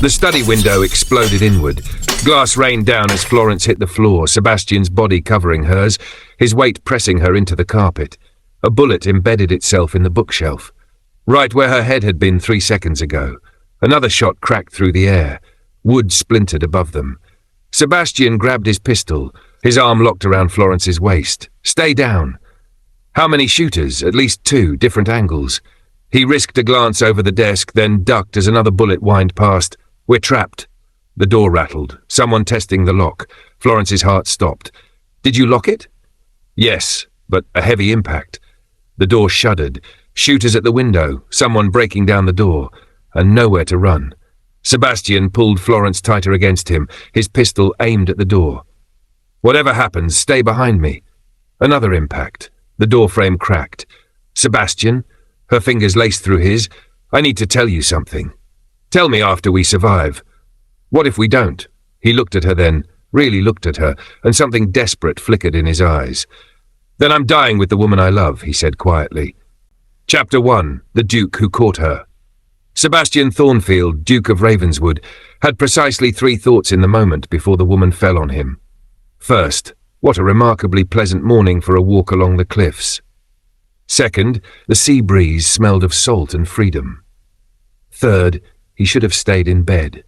The study window exploded inward. Glass rained down as Florence hit the floor, Sebastian's body covering hers, his weight pressing her into the carpet. A bullet embedded itself in the bookshelf, right where her head had been 3 seconds ago. Another shot cracked through the air. Wood splintered above them. Sebastian grabbed his pistol, his arm locked around Florence's waist. "Stay down." How many shooters? At least 2, different angles. He risked a glance over the desk, then ducked as another bullet whined past. "We're trapped." The door rattled. Someone testing the lock. Florence's heart stopped. "Did you lock it?" "Yes, but a heavy impact." The door shuddered. Shooters at the window, someone breaking down the door, and nowhere to run. Sebastian pulled Florence tighter against him, his pistol aimed at the door. "Whatever happens, stay behind me." Another impact. The door frame cracked. "Sebastian," her fingers laced through his, "I need to tell you something. Tell me after we survive. What if we don't?" He looked at her then, really looked at her, and something desperate flickered in his eyes. "Then I'm dying with the woman I love," he said quietly. Chapter 1. The Duke Who Caught Her. Sebastian Thornfield, Duke of Ravenswood, had precisely 3 thoughts in the moment before the woman fell on him. First, what a remarkably pleasant morning for a walk along the cliffs. Second, the sea breeze smelled of salt and freedom. Third, he should have stayed in bed.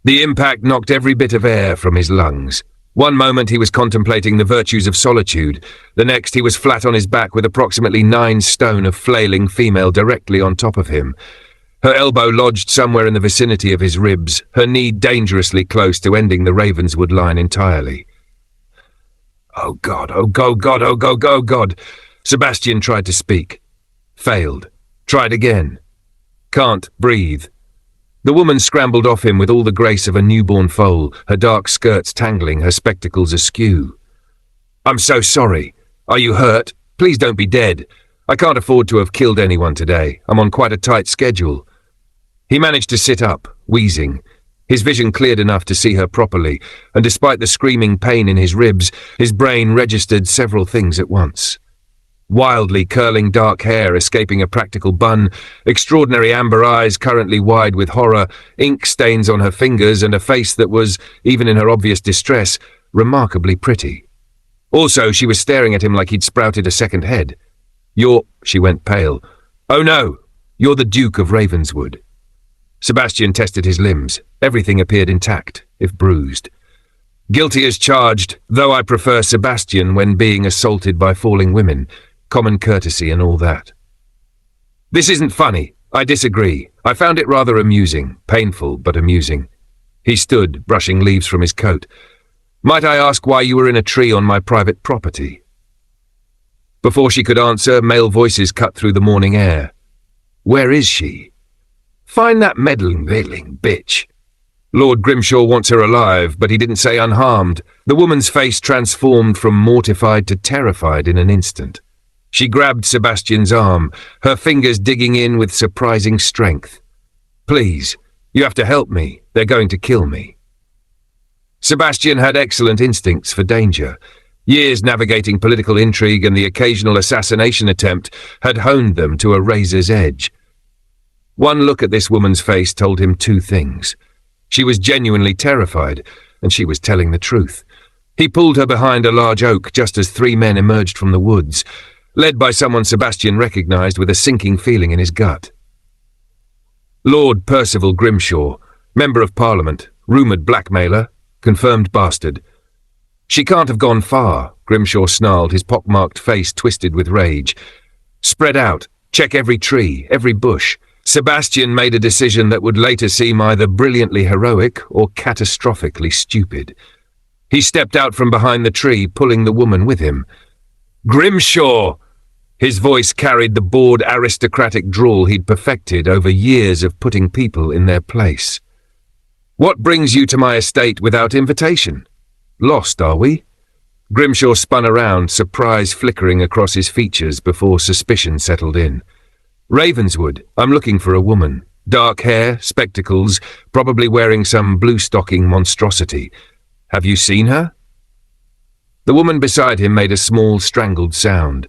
The impact knocked every bit of air from his lungs. One moment he was contemplating the virtues of solitude, the next he was flat on his back with approximately 9 stone of flailing female directly on top of him. Her elbow lodged somewhere in the vicinity of his ribs, her knee dangerously close to ending the Ravenswood line entirely. "Oh God, oh God, God, oh God, oh God." Sebastian tried to speak. Failed. Tried again. Can't breathe. The woman scrambled off him with all the grace of a newborn foal, her dark skirts tangling, her spectacles askew. "I'm so sorry. Are you hurt? Please don't be dead. I can't afford to have killed anyone today. I'm on quite a tight schedule." He managed to sit up, wheezing. His vision cleared enough to see her properly, and despite the screaming pain in his ribs, his brain registered several things at once. Wildly curling dark hair escaping a practical bun, extraordinary amber eyes currently wide with horror, ink stains on her fingers, and a face that was, even in her obvious distress, remarkably pretty. Also, she was staring at him like he'd sprouted a second head. She went pale. "Oh no, you're the Duke of Ravenswood." Sebastian tested his limbs. Everything appeared intact, if bruised. "Guilty as charged, though I prefer Sebastian when being assaulted by falling women. Common courtesy and all that." "This isn't funny. I disagree. I found it rather amusing. Painful, but amusing." He stood, brushing leaves from his coat. "Might I ask why you were in a tree on my private property?" Before she could answer, male voices cut through the morning air. "Where is she?" "Find that meddling bitch. Lord Grimshaw wants her alive, but he didn't say unharmed." The woman's face transformed from mortified to terrified in an instant. She grabbed Sebastian's arm, her fingers digging in with surprising strength. "Please, you have to help me. They're going to kill me." Sebastian had excellent instincts for danger. Years navigating political intrigue and the occasional assassination attempt had honed them to a razor's edge. One look at this woman's face told him 2 things. She was genuinely terrified, and she was telling the truth. He pulled her behind a large oak just as 3 men emerged from the woods, led by someone Sebastian recognized with a sinking feeling in his gut. Lord Percival Grimshaw, Member of Parliament, rumoured blackmailer, confirmed bastard. "She can't have gone far," Grimshaw snarled, his pockmarked face twisted with rage. "Spread out, check every tree, every bush." Sebastian made a decision that would later seem either brilliantly heroic or catastrophically stupid. He stepped out from behind the tree, pulling the woman with him. "Grimshaw!" His voice carried the bored aristocratic drawl he'd perfected over years of putting people in their place. "What brings you to my estate without invitation? Lost, are we?" Grimshaw spun around, surprise flickering across his features before suspicion settled in. "Ravenswood, I'm looking for a woman. Dark hair, spectacles, probably wearing some bluestocking monstrosity. Have you seen her?" The woman beside him made a small, strangled sound.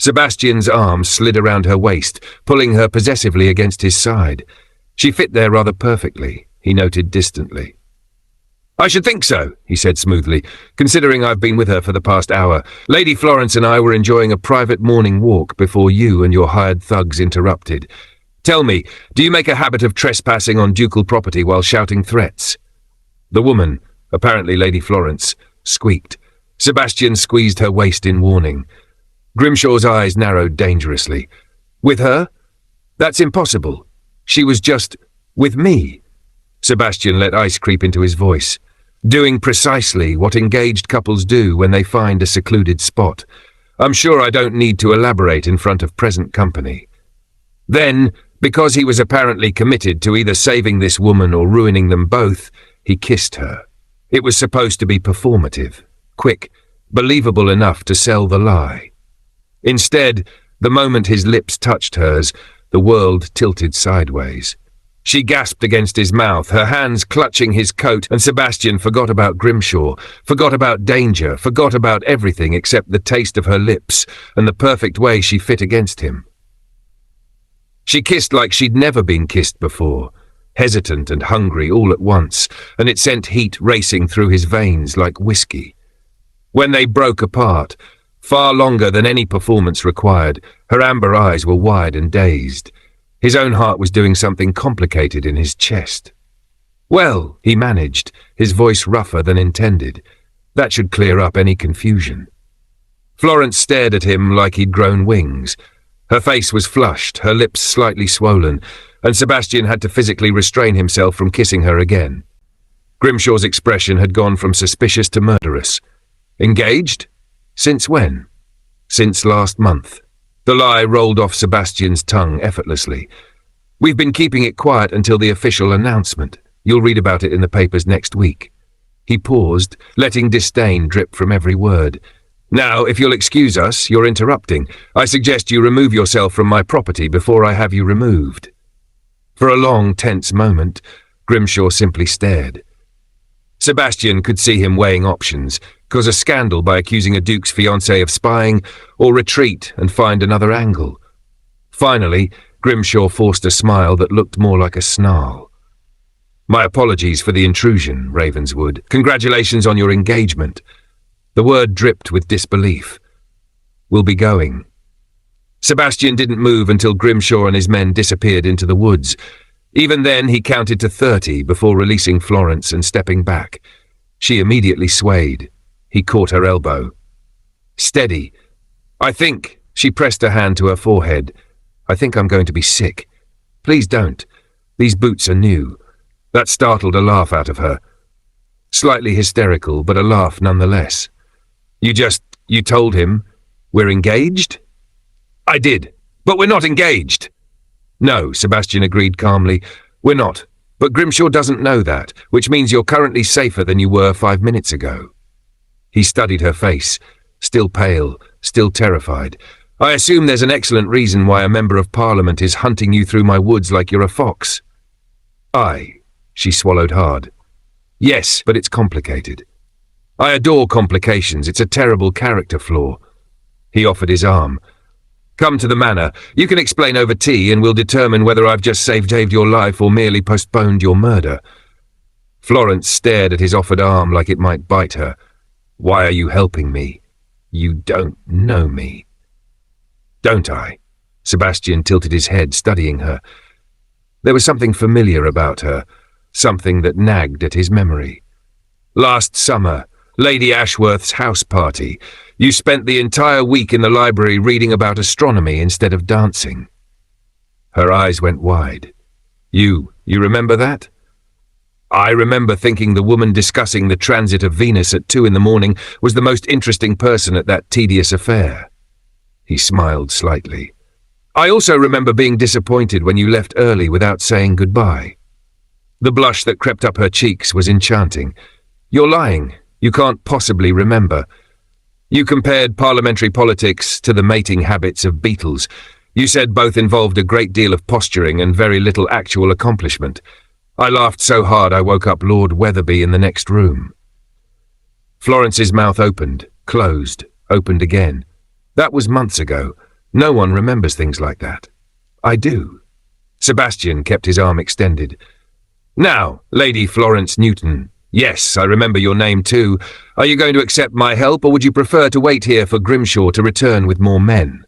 Sebastian's arm slid around her waist, pulling her possessively against his side. She fit there rather perfectly, he noted distantly. "I should think so," he said smoothly, "considering I've been with her for the past hour. Lady Florence and I were enjoying a private morning walk before you and your hired thugs interrupted. Tell me, do you make a habit of trespassing on ducal property while shouting threats?" The woman, apparently Lady Florence, squeaked. Sebastian squeezed her waist in warning. Grimshaw's eyes narrowed dangerously. "With her? That's impossible. She was just with me." Sebastian let ice creep into his voice, doing precisely what engaged couples do when they find a secluded spot. "I'm sure I don't need to elaborate in front of present company." Then, because he was apparently committed to either saving this woman or ruining them both, he kissed her. It was supposed to be performative, quick, believable enough to sell the lie. Instead, the moment his lips touched hers, the world tilted sideways. She gasped against his mouth, her hands clutching his coat, and Sebastian forgot about Grimshaw, forgot about danger, forgot about everything except the taste of her lips and the perfect way she fit against him. She kissed like she'd never been kissed before, hesitant and hungry all at once, and it sent heat racing through his veins like whiskey. When they broke apart, far longer than any performance required, her amber eyes were wide and dazed. His own heart was doing something complicated in his chest. "Well," he managed, his voice rougher than intended. That should clear up any confusion. Florence stared at him like he'd grown wings. Her face was flushed, her lips slightly swollen, and Sebastian had to physically restrain himself from kissing her again. Grimshaw's expression had gone from suspicious to murderous. Engaged? Since when? Since last month. The lie rolled off Sebastian's tongue effortlessly. "We've been keeping it quiet until the official announcement. You'll read about it in the papers next week." He paused, letting disdain drip from every word. "Now, if you'll excuse us, you're interrupting. I suggest you remove yourself from my property before I have you removed." For a long, tense moment, Grimshaw simply stared. Sebastian could see him weighing options, cause a scandal by accusing a duke's fiancée of spying, or retreat and find another angle. Finally, Grimshaw forced a smile that looked more like a snarl. "My apologies for the intrusion, Ravenswood. Congratulations on your engagement." The word dripped with disbelief. "We'll be going." Sebastian didn't move until Grimshaw and his men disappeared into the woods. Even then, he counted to 30 before releasing Florence and stepping back. She immediately swayed. He caught her elbow. "Steady. I think," she pressed her hand to her forehead, "I think I'm going to be sick. Please don't. These boots are new." That startled a laugh out of her. Slightly hysterical, but a laugh nonetheless. You told him we're engaged?" "I did, but we're not engaged." "No," Sebastian agreed calmly. "We're not. But Grimshaw doesn't know that, which means you're currently safer than you were 5 minutes ago." He studied her face, still pale, still terrified. "I assume there's an excellent reason why a member of Parliament is hunting you through my woods like you're a fox." She swallowed hard. "Yes, but it's complicated. I adore complications. It's a terrible character flaw." He offered his arm. "Come to the manor. You can explain over tea and we'll determine whether I've just saved your life or merely postponed your murder." Florence stared at his offered arm like it might bite her. "Why are you helping me? You don't know me." "Don't I?" Sebastian tilted his head, studying her. There was something familiar about her, something that nagged at his memory. "Last summer, Lady Ashworth's house party. You spent the entire week in the library reading about astronomy instead of dancing." Her eyes went wide. You remember that?" "I remember thinking the woman discussing the transit of Venus at 2 a.m. was the most interesting person at that tedious affair." He smiled slightly. "I also remember being disappointed when you left early without saying goodbye." The blush that crept up her cheeks was enchanting. "You're lying. You can't possibly remember. You compared parliamentary politics to the mating habits of beetles. You said both involved a great deal of posturing and very little actual accomplishment. I laughed so hard I woke up Lord Weatherby in the next room." Florence's mouth opened, closed, opened again. That was months ago. No one remembers things like that. "I do." Sebastian kept his arm extended. Now, Lady Florence Newton. Yes, I remember your name too. Are you going to accept my help, or would you prefer to wait here for Grimshaw to return with more men?"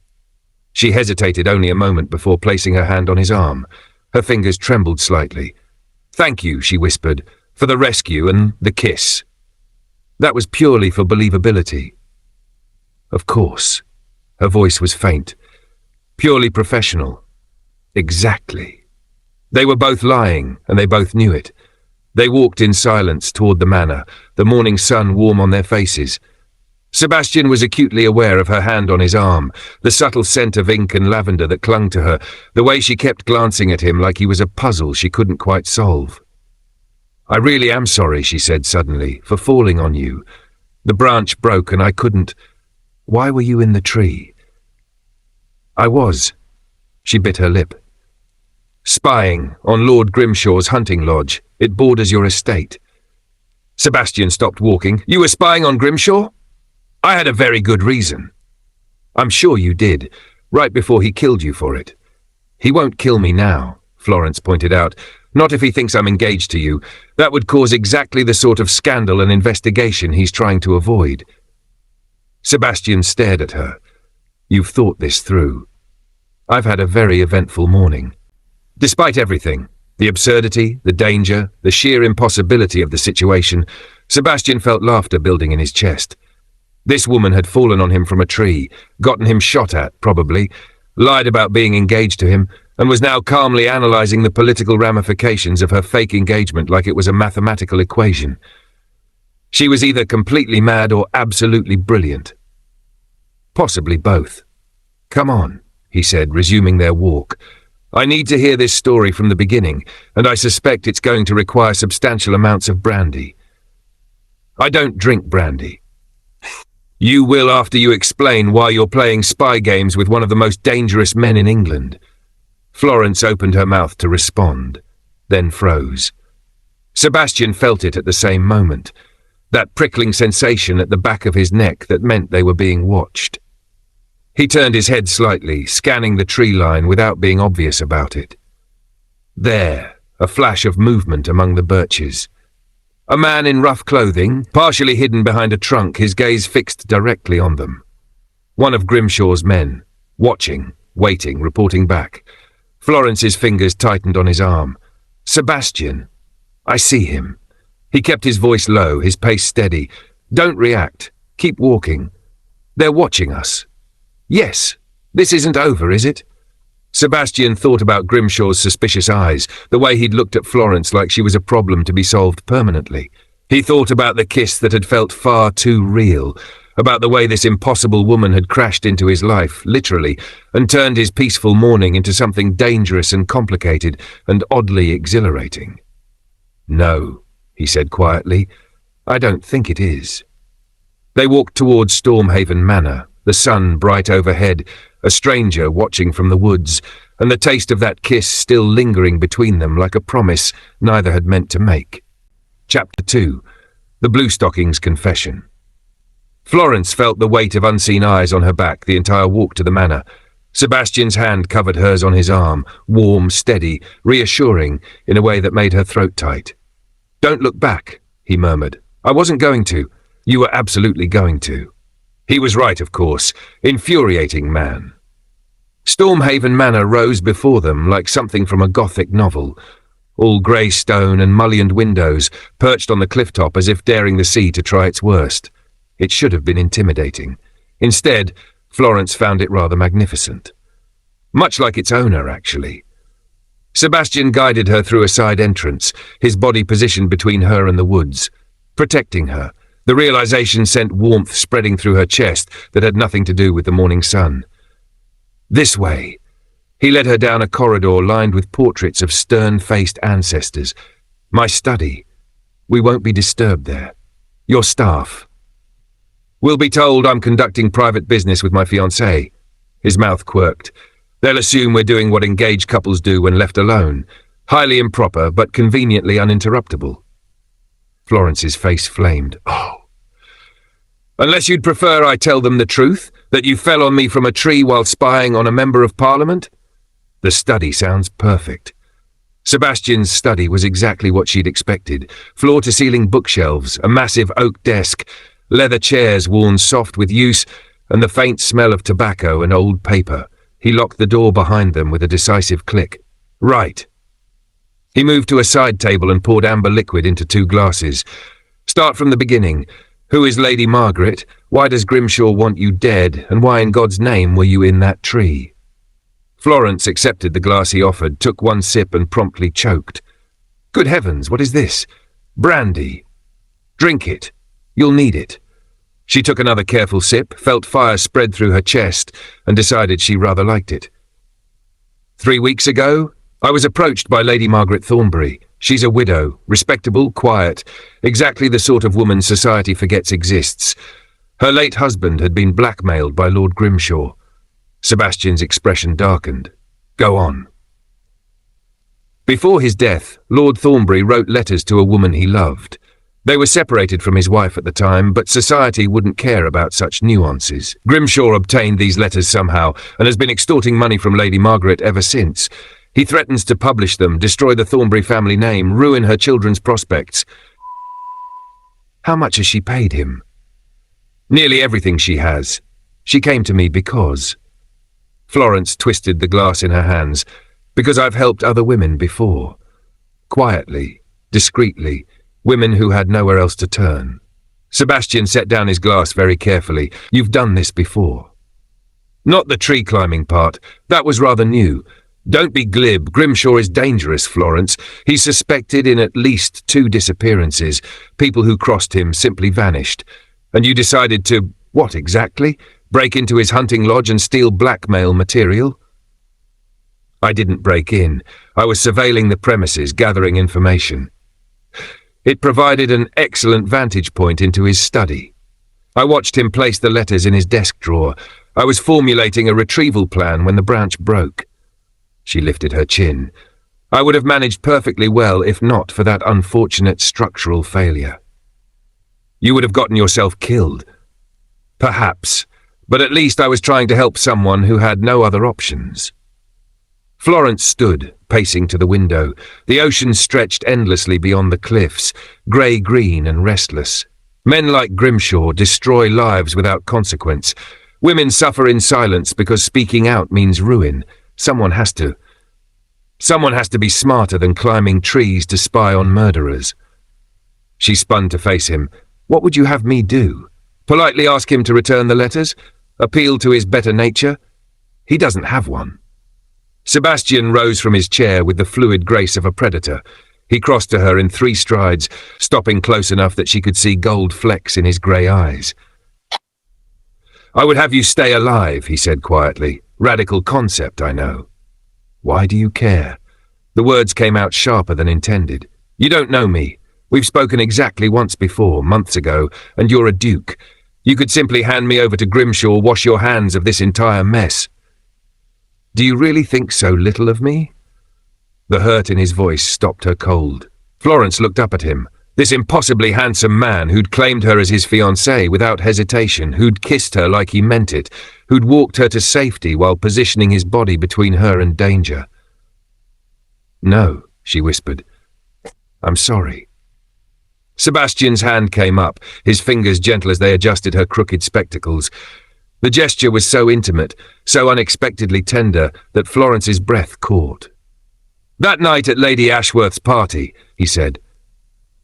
She hesitated only a moment before placing her hand on his arm. Her fingers trembled slightly. "Thank you," she whispered, "for the rescue and the kiss." That was purely for believability. Of course. Her voice was faint. Purely professional. Exactly. They were both lying, and they both knew it. They walked in silence toward the manor, the morning sun warm on their faces. Sebastian was acutely aware of her hand on his arm, the subtle scent of ink and lavender that clung to her, the way she kept glancing at him like he was a puzzle she couldn't quite solve. "I really am sorry," she said suddenly, "for falling on you. The branch broke and I couldn't—" "Why were you in the tree?" "I was." She bit her lip. "Spying on Lord Grimshaw's hunting lodge. It borders your estate." Sebastian stopped walking. "You were spying on Grimshaw?" "I had a very good reason." "I'm sure you did, right before he killed you for it." "He won't kill me now," Florence pointed out. "Not if he thinks I'm engaged to you. That would cause exactly the sort of scandal and investigation he's trying to avoid." Sebastian stared at her. "You've thought this through." "I've had a very eventful morning." Despite everything, the absurdity, the danger, the sheer impossibility of the situation, Sebastian felt laughter building in his chest. This woman had fallen on him from a tree, gotten him shot at, probably, lied about being engaged to him, and was now calmly analysing the political ramifications of her fake engagement like it was a mathematical equation. She was either completely mad or absolutely brilliant. Possibly both. "Come on," he said, resuming their walk. "I need to hear this story from the beginning, and I suspect it's going to require substantial amounts of brandy." "I don't drink brandy." "You will after you explain why you're playing spy games with one of the most dangerous men in England." Florence opened her mouth to respond, then froze. Sebastian felt it at the same moment, that prickling sensation at the back of his neck that meant they were being watched. He turned his head slightly, scanning the tree line without being obvious about it. There, a flash of movement among the birches. A man in rough clothing, partially hidden behind a trunk, his gaze fixed directly on them. One of Grimshaw's men, watching, waiting, reporting back. Florence's fingers tightened on his arm. "Sebastian, I see him." He kept his voice low, his pace steady. "Don't react. Keep walking. They're watching us." "Yes. This isn't over, is it?" Sebastian thought about Grimshaw's suspicious eyes, the way he'd looked at Florence like she was a problem to be solved permanently. He thought about the kiss that had felt far too real, about the way this impossible woman had crashed into his life, literally, and turned his peaceful morning into something dangerous and complicated and oddly exhilarating. "No," he said quietly, "I don't think it is." They walked towards Stormhaven Manor, the sun bright overhead, a stranger watching from the woods, and the taste of that kiss still lingering between them like a promise neither had meant to make. Chapter 2. The Bluestocking's Confession. Florence felt the weight of unseen eyes on her back the entire walk to the manor. Sebastian's hand covered hers on his arm, warm, steady, reassuring, in a way that made her throat tight. "Don't look back," he murmured. "I wasn't going to. You were absolutely going to." He was right, of course. Infuriating man. Stormhaven Manor rose before them like something from a Gothic novel. All grey stone and mullioned windows, perched on the cliff top as if daring the sea to try its worst. It should have been intimidating. Instead, Florence found it rather magnificent. Much like its owner, actually. Sebastian guided her through a side entrance, his body positioned between her and the woods, protecting her. The realization sent warmth spreading through her chest that had nothing to do with the morning sun. "This way." He led her down a corridor lined with portraits of stern-faced ancestors. "My study. We won't be disturbed there. Your staff." "We'll be told I'm conducting private business with my fiancée." His mouth quirked. "They'll assume we're doing what engaged couples do when left alone. Highly improper, but conveniently uninterruptible." Florence's face flamed. "Oh. Unless you'd prefer I tell them the truth, that you fell on me from a tree while spying on a member of Parliament?" "The study sounds perfect." Sebastian's study was exactly what she'd expected. Floor-to-ceiling bookshelves, a massive oak desk, leather chairs worn soft with use, and the faint smell of tobacco and old paper. He locked the door behind them with a decisive click. Right. He moved to a side table and poured amber liquid into 2 glasses. Start from the beginning. Who is Lady Margaret? Why does Grimshaw want you dead? And why in God's name were you in that tree? Florence accepted the glass he offered, took 1 sip and promptly choked. Good heavens, what is this? Brandy. Drink it. You'll need it. She took another careful sip, felt fire spread through her chest, and decided she rather liked it. 3 weeks ago, I was approached by Lady Margaret Thornbury. She's a widow, respectable, quiet, exactly the sort of woman society forgets exists. Her late husband had been blackmailed by Lord Grimshaw. Sebastian's expression darkened. Go on. Before his death, Lord Thornbury wrote letters to a woman he loved. They were separated from his wife at the time, but society wouldn't care about such nuances. Grimshaw obtained these letters somehow, and has been extorting money from Lady Margaret ever since. He threatens to publish them, destroy the Thornbury family name, ruin her children's prospects. How much has she paid him? Nearly everything she has. She came to me because... Florence twisted the glass in her hands. Because I've helped other women before. Quietly, discreetly, women who had nowhere else to turn. Sebastian set down his glass very carefully. You've done this before. Not the tree-climbing part. That was rather new. Don't be glib. Grimshaw is dangerous, Florence. He's suspected in at least 2 disappearances. People who crossed him simply vanished. And you decided to, what exactly? Break into his hunting lodge and steal blackmail material? I didn't break in. I was surveilling the premises, gathering information. It provided an excellent vantage point into his study. I watched him place the letters in his desk drawer. I was formulating a retrieval plan when the branch broke. She lifted her chin. I would have managed perfectly well if not for that unfortunate structural failure. You would have gotten yourself killed. Perhaps, but at least I was trying to help someone who had no other options. Florence stood, pacing to the window. The ocean stretched endlessly beyond the cliffs, grey-green and restless. Men like Grimshaw destroy lives without consequence. Women suffer in silence because speaking out means ruin. Someone has to be smarter than climbing trees to spy on murderers. She spun to face him. What would you have me do? Politely ask him to return the letters? Appeal to his better nature? He doesn't have one. Sebastian rose from his chair with the fluid grace of a predator. He crossed to her in 3 strides, stopping close enough that she could see gold flecks in his grey eyes. I would have you stay alive, he said quietly. Radical concept, I know. Why do you care? The words came out sharper than intended. You don't know me. We've spoken exactly once before, months ago, and you're a duke. You could simply hand me over to Grimshaw, wash your hands of this entire mess. Do you really think so little of me? The hurt in his voice stopped her cold. Florence looked up at him. This impossibly handsome man who'd claimed her as his fiancée without hesitation, who'd kissed her like he meant it, who'd walked her to safety while positioning his body between her and danger. No, she whispered. I'm sorry. Sebastian's hand came up, his fingers gentle as they adjusted her crooked spectacles. The gesture was so intimate, so unexpectedly tender, that Florence's breath caught. That night at Lady Ashworth's party, he said.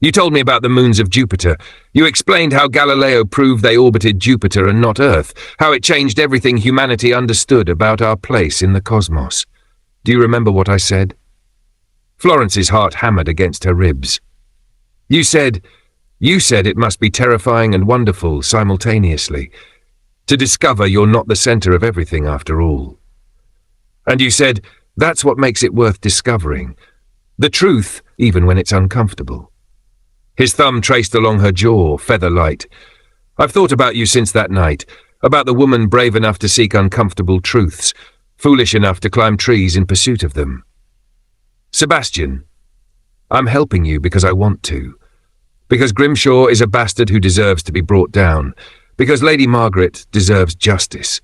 You told me about the moons of Jupiter. You explained how Galileo proved they orbited Jupiter and not Earth, how it changed everything humanity understood about our place in the cosmos. Do you remember what I said? Florence's heart hammered against her ribs. You said it must be terrifying and wonderful simultaneously, to discover you're not the center of everything after all. And you said, that's what makes it worth discovering. The truth, even when it's uncomfortable. His thumb traced along her jaw, feather-light. I've thought about you since that night, about the woman brave enough to seek uncomfortable truths, foolish enough to climb trees in pursuit of them. Sebastian, I'm helping you because I want to. Because Grimshaw is a bastard who deserves to be brought down. Because Lady Margaret deserves justice.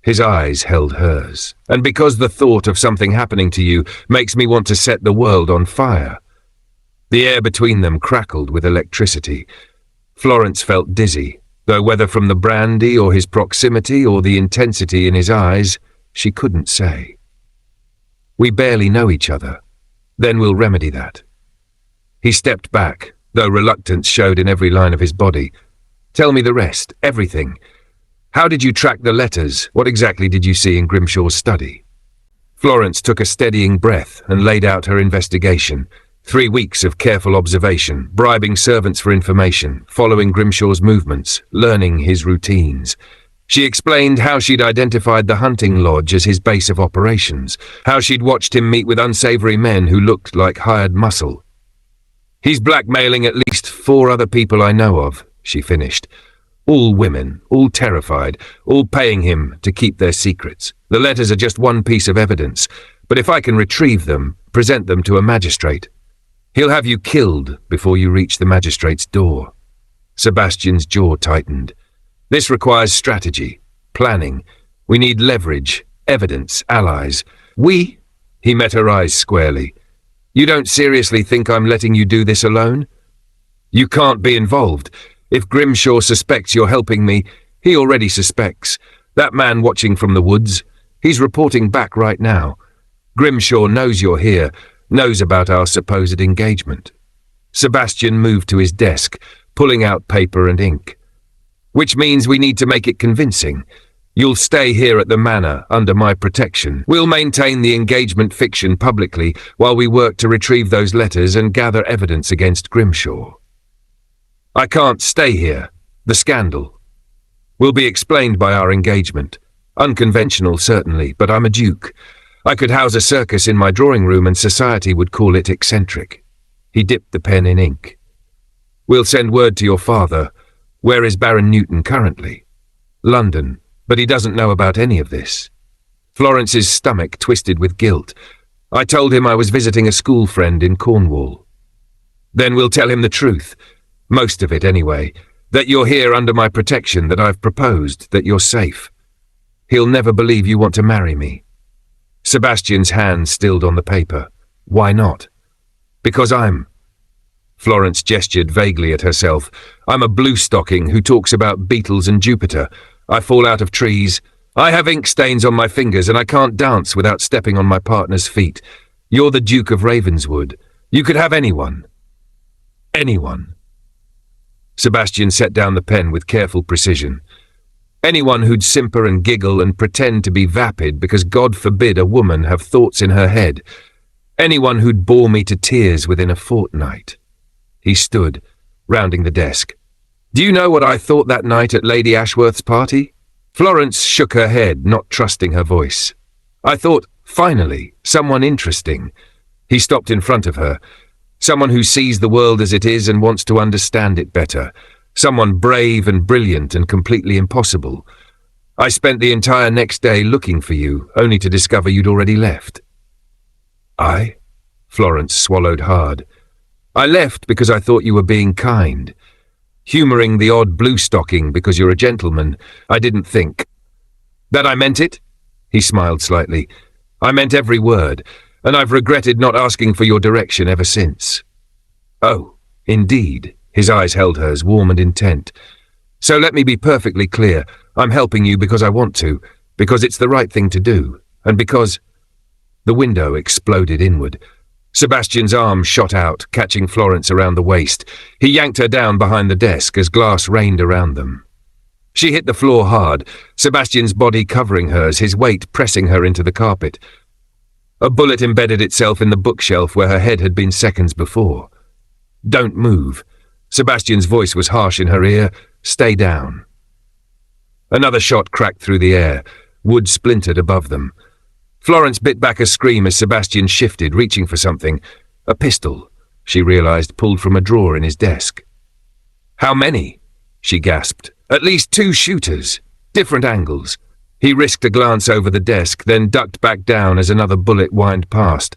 His eyes held hers. "And because the thought of something happening to you makes me want to set the world on fire." The air between them crackled with electricity. Florence felt dizzy, though whether from the brandy or his proximity or the intensity in his eyes, she couldn't say. "We barely know each other. Then we'll remedy that." He stepped back, though reluctance showed in every line of his body. "Tell me the rest, everything. How did you track the letters? What exactly did you see in Grimshaw's study?" Florence took a steadying breath and laid out her investigation. 3 weeks of careful observation, bribing servants for information, following Grimshaw's movements, learning his routines. She explained how she'd identified the hunting lodge as his base of operations, how she'd watched him meet with unsavory men who looked like hired muscle. "He's blackmailing at least 4 other people I know of," she finished. "All women, all terrified, all paying him to keep their secrets. The letters are just one piece of evidence, but if I can retrieve them, present them to a magistrate, he'll have you killed before you reach the magistrate's door." Sebastian's jaw tightened. "This requires strategy, planning. We need leverage, evidence, allies. We?" He met her eyes squarely. "You don't seriously think I'm letting you do this alone? You can't be involved. If Grimshaw suspects you're helping me, he already suspects. That man watching from the woods, he's reporting back right now. Grimshaw knows you're here, knows about our supposed engagement." Sebastian moved to his desk, pulling out paper and ink. "Which means we need to make it convincing. You'll stay here at the manor, under my protection. We'll maintain the engagement fiction publicly while we work to retrieve those letters and gather evidence against Grimshaw." "I can't stay here. The scandal will be explained by our engagement. Unconventional, certainly, but I'm a duke. I could house a circus in my drawing room and society would call it eccentric." He dipped the pen in ink. "We'll send word to your father. Where is Baron Newton currently?" "London, but he doesn't know about any of this." Florence's stomach twisted with guilt. "I told him I was visiting a school friend in Cornwall." "Then we'll tell him the truth. Most of it, anyway. That you're here under my protection, that I've proposed, that you're safe. He'll never believe you want to marry me." Sebastian's hand stilled on the paper. "Why not?" "Because I'm—" Florence gestured vaguely at herself. "I'm a bluestocking who talks about beetles and Jupiter. I fall out of trees. I have ink stains on my fingers and I can't dance without stepping on my partner's feet. You're the Duke of Ravenswood. You could have anyone. Anyone." Sebastian set down the pen with careful precision. "Anyone who'd simper and giggle and pretend to be vapid because God forbid a woman have thoughts in her head. Anyone who'd bore me to tears within a fortnight." He stood, rounding the desk. "Do you know what I thought that night at Lady Ashworth's party?" Florence shook her head, not trusting her voice. "I thought, finally, someone interesting." He stopped in front of her. "Someone who sees the world as it is and wants to understand it better. Someone brave and brilliant and completely impossible. I spent the entire next day looking for you, only to discover you'd already left." "I?" Florence swallowed hard. "I left because I thought you were being kind. Humouring the odd bluestocking because you're a gentleman. I didn't think that I meant it." He smiled slightly. "I meant every word, and I've regretted not asking for your direction ever since." "Oh, indeed." His eyes held hers, warm and intent. "So let me be perfectly clear. I'm helping you because I want to, because it's the right thing to do, and because—" The window exploded inward. Sebastian's arm shot out, catching Florence around the waist. He yanked her down behind the desk as glass rained around them. She hit the floor hard, Sebastian's body covering hers, his weight pressing her into the carpet. A bullet embedded itself in the bookshelf where her head had been seconds before. "Don't move." Sebastian's voice was harsh in her ear. "Stay down." Another shot cracked through the air. Wood splintered above them. Florence bit back a scream as Sebastian shifted, reaching for something. A pistol, she realized, pulled from a drawer in his desk. "How many?" she gasped. "At least 2 shooters. Different angles." He risked a glance over the desk, then ducked back down as another bullet whined past.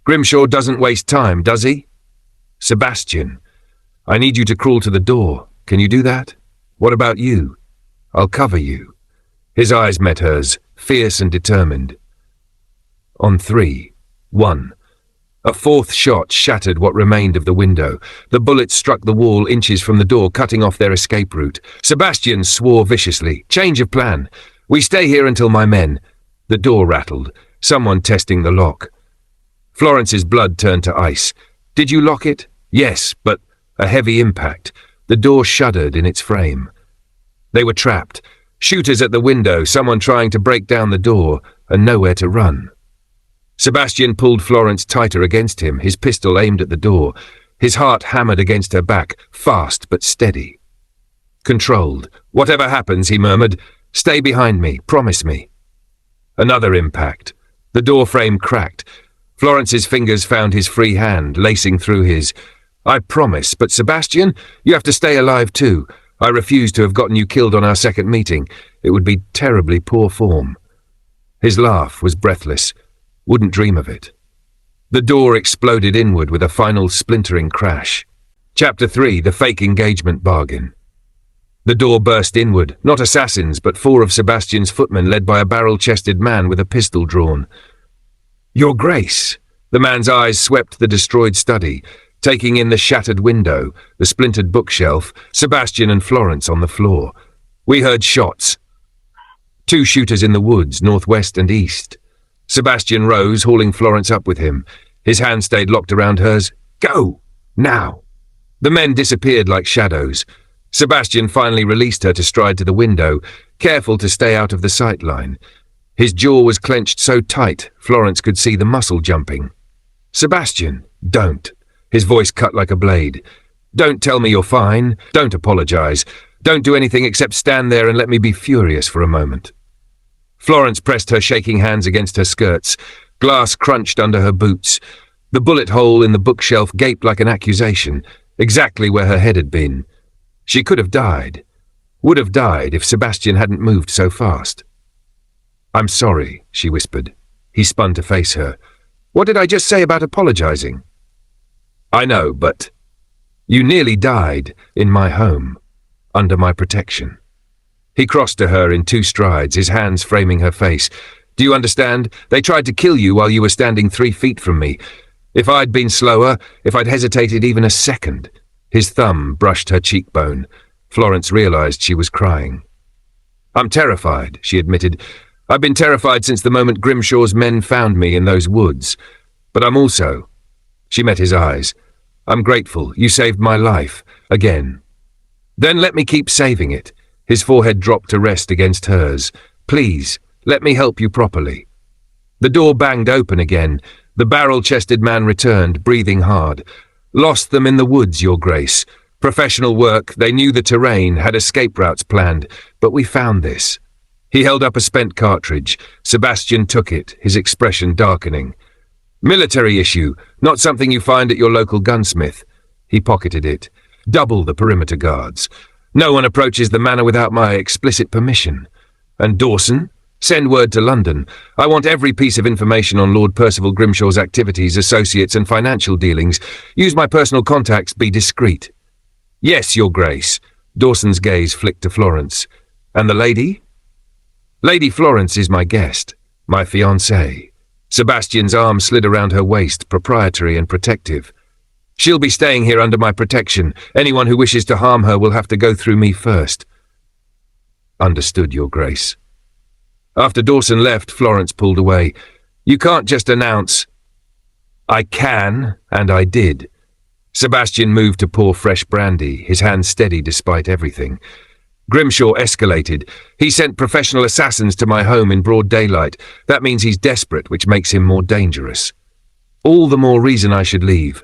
"Grimshaw doesn't waste time, does he?" "Sebastian, I need you to crawl to the door. Can you do that? What about you?" "I'll cover you." His eyes met hers, fierce and determined. On 3. 1. A fourth shot shattered what remained of the window. The bullet struck the wall inches from the door, cutting off their escape route. Sebastian swore viciously. Change of plan. We stay here until my men. The door rattled. Someone testing the lock. Florence's blood turned to ice. Did you lock it? Yes, but a heavy impact. The door shuddered in its frame. They were trapped. Shooters at the window, someone trying to break down the door, and nowhere to run. Sebastian pulled Florence tighter against him, his pistol aimed at the door. His heart hammered against her back, fast but steady. Controlled. Whatever happens, he murmured, stay behind me, promise me. Another impact. The door frame cracked. Florence's fingers found his free hand, lacing through his. I promise, but Sebastian, you have to stay alive too. I refuse to have gotten you killed on our second meeting. It would be terribly poor form. His laugh was breathless. Wouldn't dream of it. The door exploded inward with a final splintering crash. Chapter 3, The Fake Engagement Bargain. The door burst inward, not assassins, but 4 of Sebastian's footmen led by a barrel-chested man with a pistol drawn. Your Grace! The man's eyes swept the destroyed study, taking in the shattered window, the splintered bookshelf, Sebastian and Florence on the floor. We heard shots. 2 shooters in the woods, northwest and east. Sebastian rose, hauling Florence up with him. His hand stayed locked around hers. Go! Now! The men disappeared like shadows. Sebastian finally released her to stride to the window, careful to stay out of the sight line. His jaw was clenched so tight, Florence could see the muscle jumping. Sebastian, don't. His voice cut like a blade. Don't tell me you're fine. Don't apologize. Don't do anything except stand there and let me be furious for a moment. Florence pressed her shaking hands against her skirts. Glass crunched under her boots. The bullet hole in the bookshelf gaped like an accusation, exactly where her head had been. She could have died. Would have died if Sebastian hadn't moved so fast. I'm sorry, she whispered. He spun to face her. What did I just say about apologizing? I know, but you nearly died in my home, under my protection. He crossed to her in 2 strides, his hands framing her face. Do you understand? They tried to kill you while you were standing 3 feet from me. If I'd been slower, if I'd hesitated even a second. His thumb brushed her cheekbone. Florence realized she was crying. I'm terrified, she admitted. I've been terrified since the moment Grimshaw's men found me in those woods. But I'm also... She met his eyes. I'm grateful. You saved my life. Again. Then let me keep saving it. His forehead dropped to rest against hers. Please, let me help you properly. The door banged open again. The barrel-chested man returned, breathing hard. Lost them in the woods, Your Grace. Professional work, they knew the terrain, had escape routes planned, but we found this. He held up a spent cartridge. Sebastian took it, his expression darkening. Military issue, not something you find at your local gunsmith. He pocketed it. Double the perimeter guards. No one approaches the manor without my explicit permission. And Dawson? Send word to London. I want every piece of information on Lord Percival Grimshaw's activities, associates and financial dealings. Use my personal contacts, be discreet. Yes, Your Grace. Dawson's gaze flicked to Florence. And the lady? Lady Florence is my guest, my fiancée. Sebastian's arm slid around her waist, proprietary and protective. She'll be staying here under my protection. Anyone who wishes to harm her will have to go through me first. Understood, Your Grace. After Dawson left, Florence pulled away. You can't just announce. I can, and I did. Sebastian moved to pour fresh brandy, his hand steady despite everything. Grimshaw escalated. He sent professional assassins to my home in broad daylight. That means he's desperate, which makes him more dangerous. All the more reason I should leave.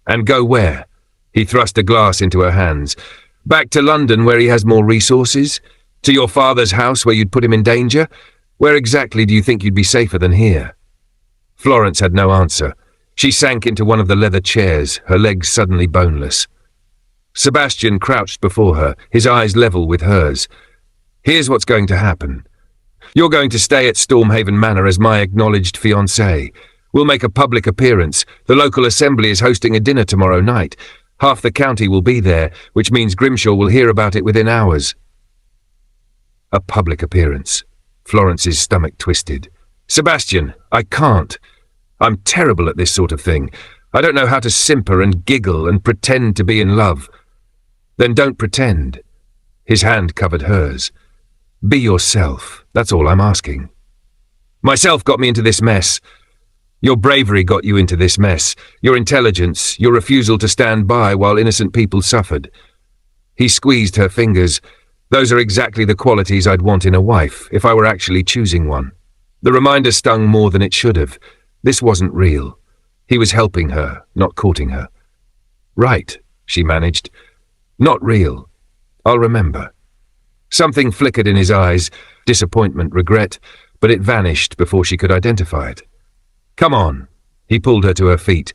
And go where? He thrust a glass into her hands. Back to London, where he has more resources? To your father's house, where you'd put him in danger? Where exactly do you think you'd be safer than here? Florence had no answer. She sank into one of the leather chairs, her legs suddenly boneless. Sebastian crouched before her, his eyes level with hers. Here's what's going to happen. You're going to stay at Stormhaven Manor as my acknowledged fiancée. We'll make a public appearance. The local assembly is hosting a dinner tomorrow night. Half the county will be there, which means Grimshaw will hear about it within hours. A public appearance. Florence's stomach twisted. "Sebastian, I can't. I'm terrible at this sort of thing. I don't know how to simper and giggle and pretend to be in love." "Then don't pretend." His hand covered hers. "Be yourself. That's all I'm asking." "Myself got me into this mess. Your bravery got you into this mess. Your intelligence, your refusal to stand by while innocent people suffered." He squeezed her fingers. "Those are exactly the qualities I'd want in a wife, if I were actually choosing one." The reminder stung more than it should have. This wasn't real. He was helping her, not courting her. "Right," she managed. "Not real. I'll remember." Something flickered in his eyes, disappointment, regret, but it vanished before she could identify it. "Come on." He pulled her to her feet.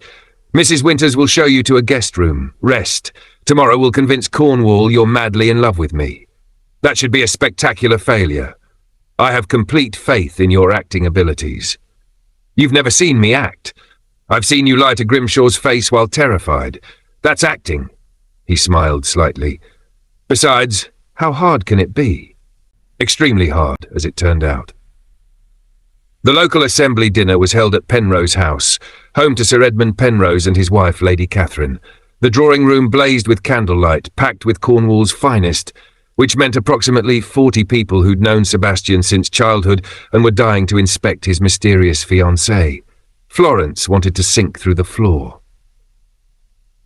"Mrs. Winters will show you to a guest room. Rest. Tomorrow we'll convince Cornwall you're madly in love with me. That should be a spectacular failure. I have complete faith in your acting abilities. You've never seen me act. I've seen you lie to Grimshaw's face while terrified. That's acting." He smiled slightly. "Besides, how hard can it be?" Extremely hard, as it turned out. The local assembly dinner was held at Penrose House, home to Sir Edmund Penrose and his wife, Lady Catherine. The drawing room blazed with candlelight, packed with Cornwall's finest, which meant approximately 40 people who'd known Sebastian since childhood and were dying to inspect his mysterious fiancée. Florence wanted to sink through the floor.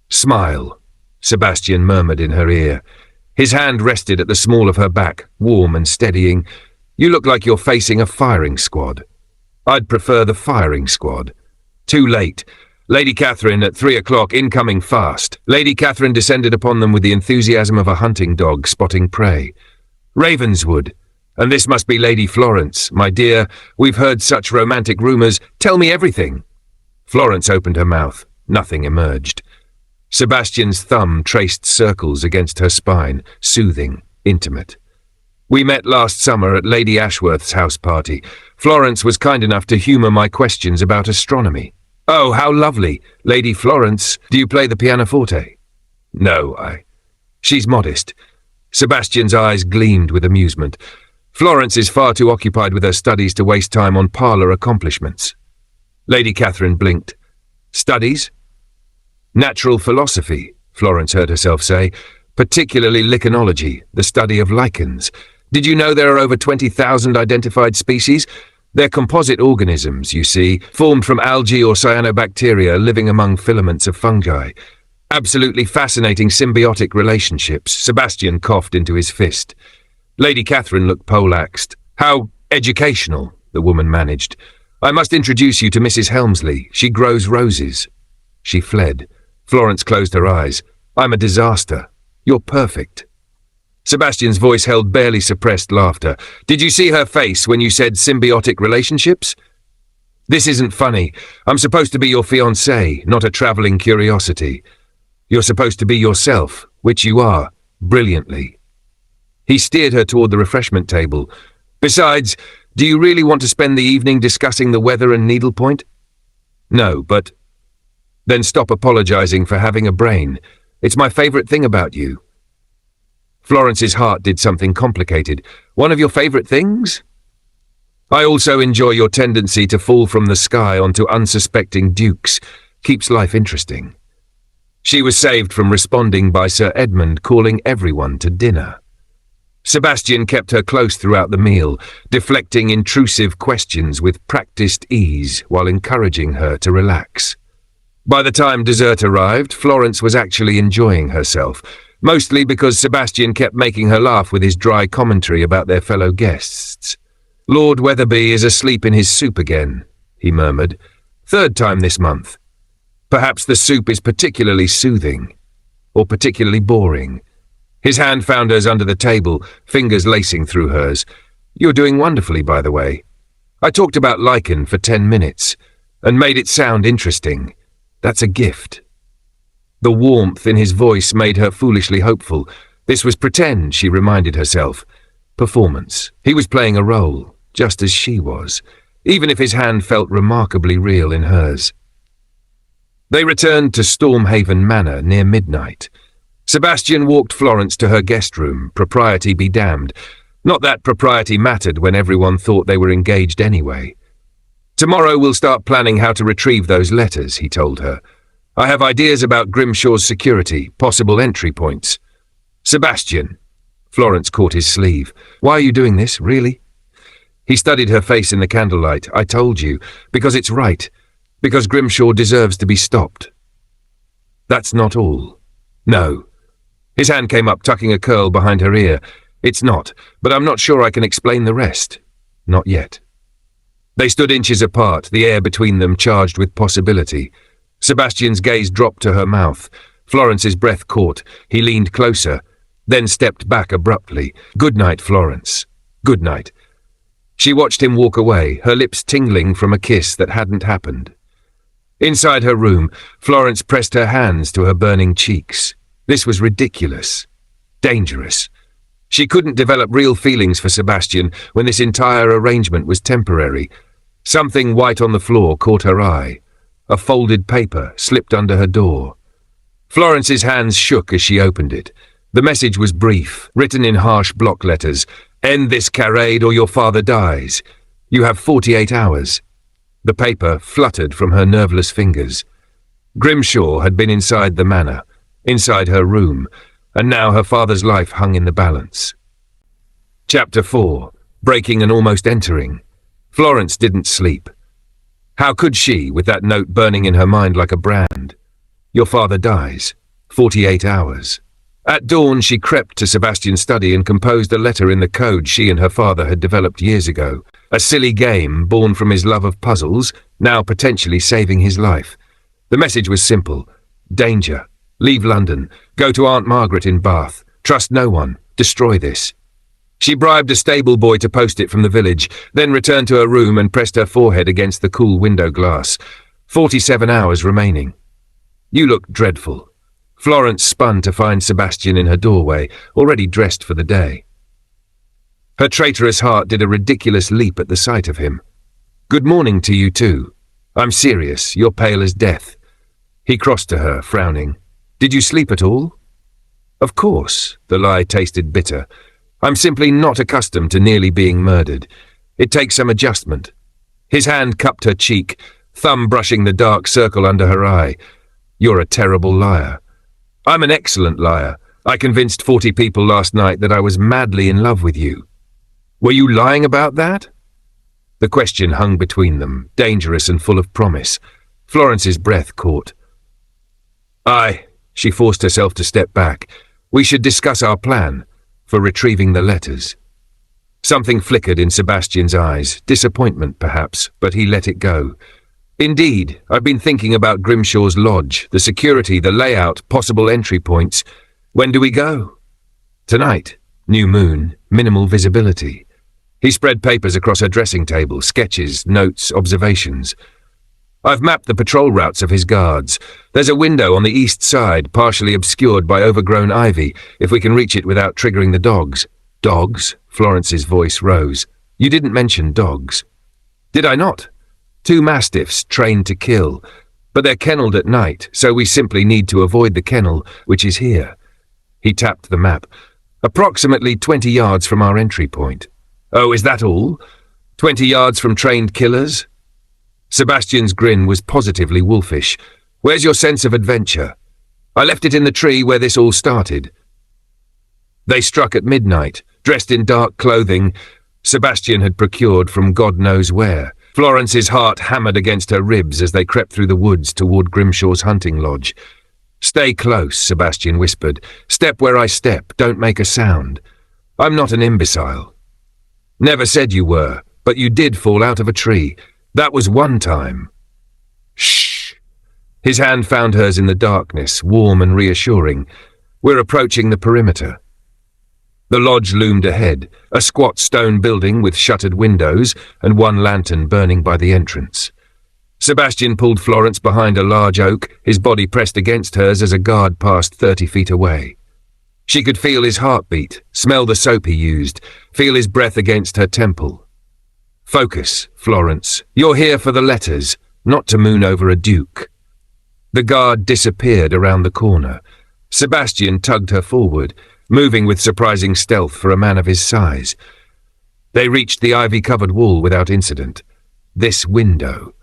"Smile," Sebastian murmured in her ear. His hand rested at the small of her back, warm and steadying. "You look like you're facing a firing squad." "I'd prefer the firing squad." Too late. Lady Catherine at 3 o'clock, incoming fast. Lady Catherine descended upon them with the enthusiasm of a hunting dog spotting prey. "Ravenswood. And this must be Lady Florence. My dear, we've heard such romantic rumours. Tell me everything." Florence opened her mouth. Nothing emerged. Sebastian's thumb traced circles against her spine, soothing, intimate. "We met last summer at Lady Ashworth's house party. Florence was kind enough to humour my questions about astronomy." "Oh, how lovely. Lady Florence, do you play the pianoforte?" "No, She's modest." Sebastian's eyes gleamed with amusement. "Florence is far too occupied with her studies to waste time on parlour accomplishments." Lady Catherine blinked. "Studies?" "Natural philosophy," Florence heard herself say, "particularly lichenology, the study of lichens. Did you know there are over 20,000 identified species? They're composite organisms, you see, formed from algae or cyanobacteria living among filaments of fungi. Absolutely fascinating symbiotic relationships." Sebastian coughed into his fist. Lady Catherine looked poleaxed. "How educational," the woman managed. "I must introduce you to Mrs. Helmsley. She grows roses." She fled. Florence closed her eyes. "I'm a disaster. You're perfect." Sebastian's voice held barely suppressed laughter. "Did you see her face when you said symbiotic relationships? This isn't funny. I'm supposed to be your fiancée, not a travelling curiosity. You're supposed to be yourself, which you are, brilliantly." He steered her toward the refreshment table. "Besides, do you really want to spend the evening discussing the weather and needlepoint?" "No, but—" "Then stop apologizing for having a brain. It's my favorite thing about you." Florence's heart did something complicated. "One of your favorite things?" "I also enjoy your tendency to fall from the sky onto unsuspecting dukes. Keeps life interesting." She was saved from responding by Sir Edmund calling everyone to dinner. Sebastian kept her close throughout the meal, deflecting intrusive questions with practiced ease while encouraging her to relax. By the time dessert arrived, Florence was actually enjoying herself, mostly because Sebastian kept making her laugh with his dry commentary about their fellow guests. "Lord Weatherby is asleep in his soup again," he murmured. "Third time this month. Perhaps the soup is particularly soothing, or particularly boring." His hand found hers under the table, fingers lacing through hers. "You're doing wonderfully, by the way. I talked about lichen for 10 minutes, and made it sound interesting. That's a gift." The warmth in his voice made her foolishly hopeful. This was pretend, she reminded herself. Performance. He was playing a role, just as she was, even if his hand felt remarkably real in hers. They returned to Stormhaven Manor near midnight. Sebastian walked Florence to her guest room, propriety be damned. Not that propriety mattered when everyone thought they were engaged anyway. "Tomorrow we'll start planning how to retrieve those letters," he told her. "I have ideas about Grimshaw's security, possible entry points." "Sebastian." Florence caught his sleeve. "Why are you doing this, really?" He studied her face in the candlelight. "I told you. Because it's right. Because Grimshaw deserves to be stopped." "That's not all." "No." His hand came up, tucking a curl behind her ear. "It's not, but I'm not sure I can explain the rest. Not yet." They stood inches apart, the air between them charged with possibility. Sebastian's gaze dropped to her mouth. Florence's breath caught. He leaned closer, then stepped back abruptly. "Good night, Florence. Good night." She watched him walk away, her lips tingling from a kiss that hadn't happened. Inside her room, Florence pressed her hands to her burning cheeks. This was ridiculous. Dangerous. She couldn't develop real feelings for Sebastian when this entire arrangement was temporary. Something white on the floor caught her eye. A folded paper slipped under her door. Florence's hands shook as she opened it. The message was brief, written in harsh block letters. "End this charade or your father dies. You have 48 hours. The paper fluttered from her nerveless fingers. Grimshaw had been inside the manor, inside her room, and now her father's life hung in the balance. Chapter 4. Breaking and almost entering. Florence didn't sleep. How could she, with that note burning in her mind like a brand? Your father dies. 48 hours. At dawn, she crept to Sebastian's study and composed a letter in the code she and her father had developed years ago. A silly game born from his love of puzzles, now potentially saving his life. The message was simple. Danger. Leave London. Go to Aunt Margaret in Bath. Trust no one. Destroy this. She bribed a stable boy to post it from the village, then returned to her room and pressed her forehead against the cool window glass. 47 hours remaining. You look dreadful. Florence spun to find Sebastian in her doorway, already dressed for the day. Her traitorous heart did a ridiculous leap at the sight of him. Good morning to you too. I'm serious. You're pale as death. He crossed to her, frowning. Did you sleep at all? Of course. The lie tasted bitter. I'm simply not accustomed to nearly being murdered. It takes some adjustment. His hand cupped her cheek, thumb brushing the dark circle under her eye. You're a terrible liar. I'm an excellent liar. I convinced 40 people last night that I was madly in love with you. Were you lying about that? The question hung between them, dangerous and full of promise. Florence's breath caught. She forced herself to step back. We should discuss our plan for retrieving the letters. Something flickered in Sebastian's eyes, disappointment perhaps, but he let it go. Indeed, I've been thinking about Grimshaw's lodge, the security, the layout, possible entry points. When do we go? Tonight. New moon, minimal visibility. He spread papers across her dressing table, sketches, notes, observations. I've mapped the patrol routes of his guards. There's a window on the east side, partially obscured by overgrown ivy, if we can reach it without triggering the dogs. Dogs? Florence's voice rose. You didn't mention dogs. Did I not? 2 mastiffs trained to kill. But they're kennelled at night, so we simply need to avoid the kennel, which is here. He tapped the map. Approximately 20 yards from our entry point. Oh, is that all? 20 yards from trained killers? Sebastian's grin was positively wolfish. Where's your sense of adventure? I left it in the tree where this all started. They struck at midnight, dressed in dark clothing Sebastian had procured from God knows where. Florence's heart hammered against her ribs as they crept through the woods toward Grimshaw's hunting lodge. Stay close, Sebastian whispered. Step where I step, don't make a sound. I'm not an imbecile. Never said you were, but you did fall out of a tree. That was one time. Shh. His hand found hers in the darkness, warm and reassuring. We're approaching the perimeter. The lodge loomed ahead, a squat stone building with shuttered windows and one lantern burning by the entrance. Sebastian pulled Florence behind a large oak, his body pressed against hers as a guard passed 30 feet away. She could feel his heartbeat, smell the soap he used, feel his breath against her temple. Focus, Florence. You're here for the letters, not to moon over a duke. The guard disappeared around the corner. Sebastian tugged her forward. moving with surprising stealth for a man of his size. They reached the ivy-covered wall without incident. This window.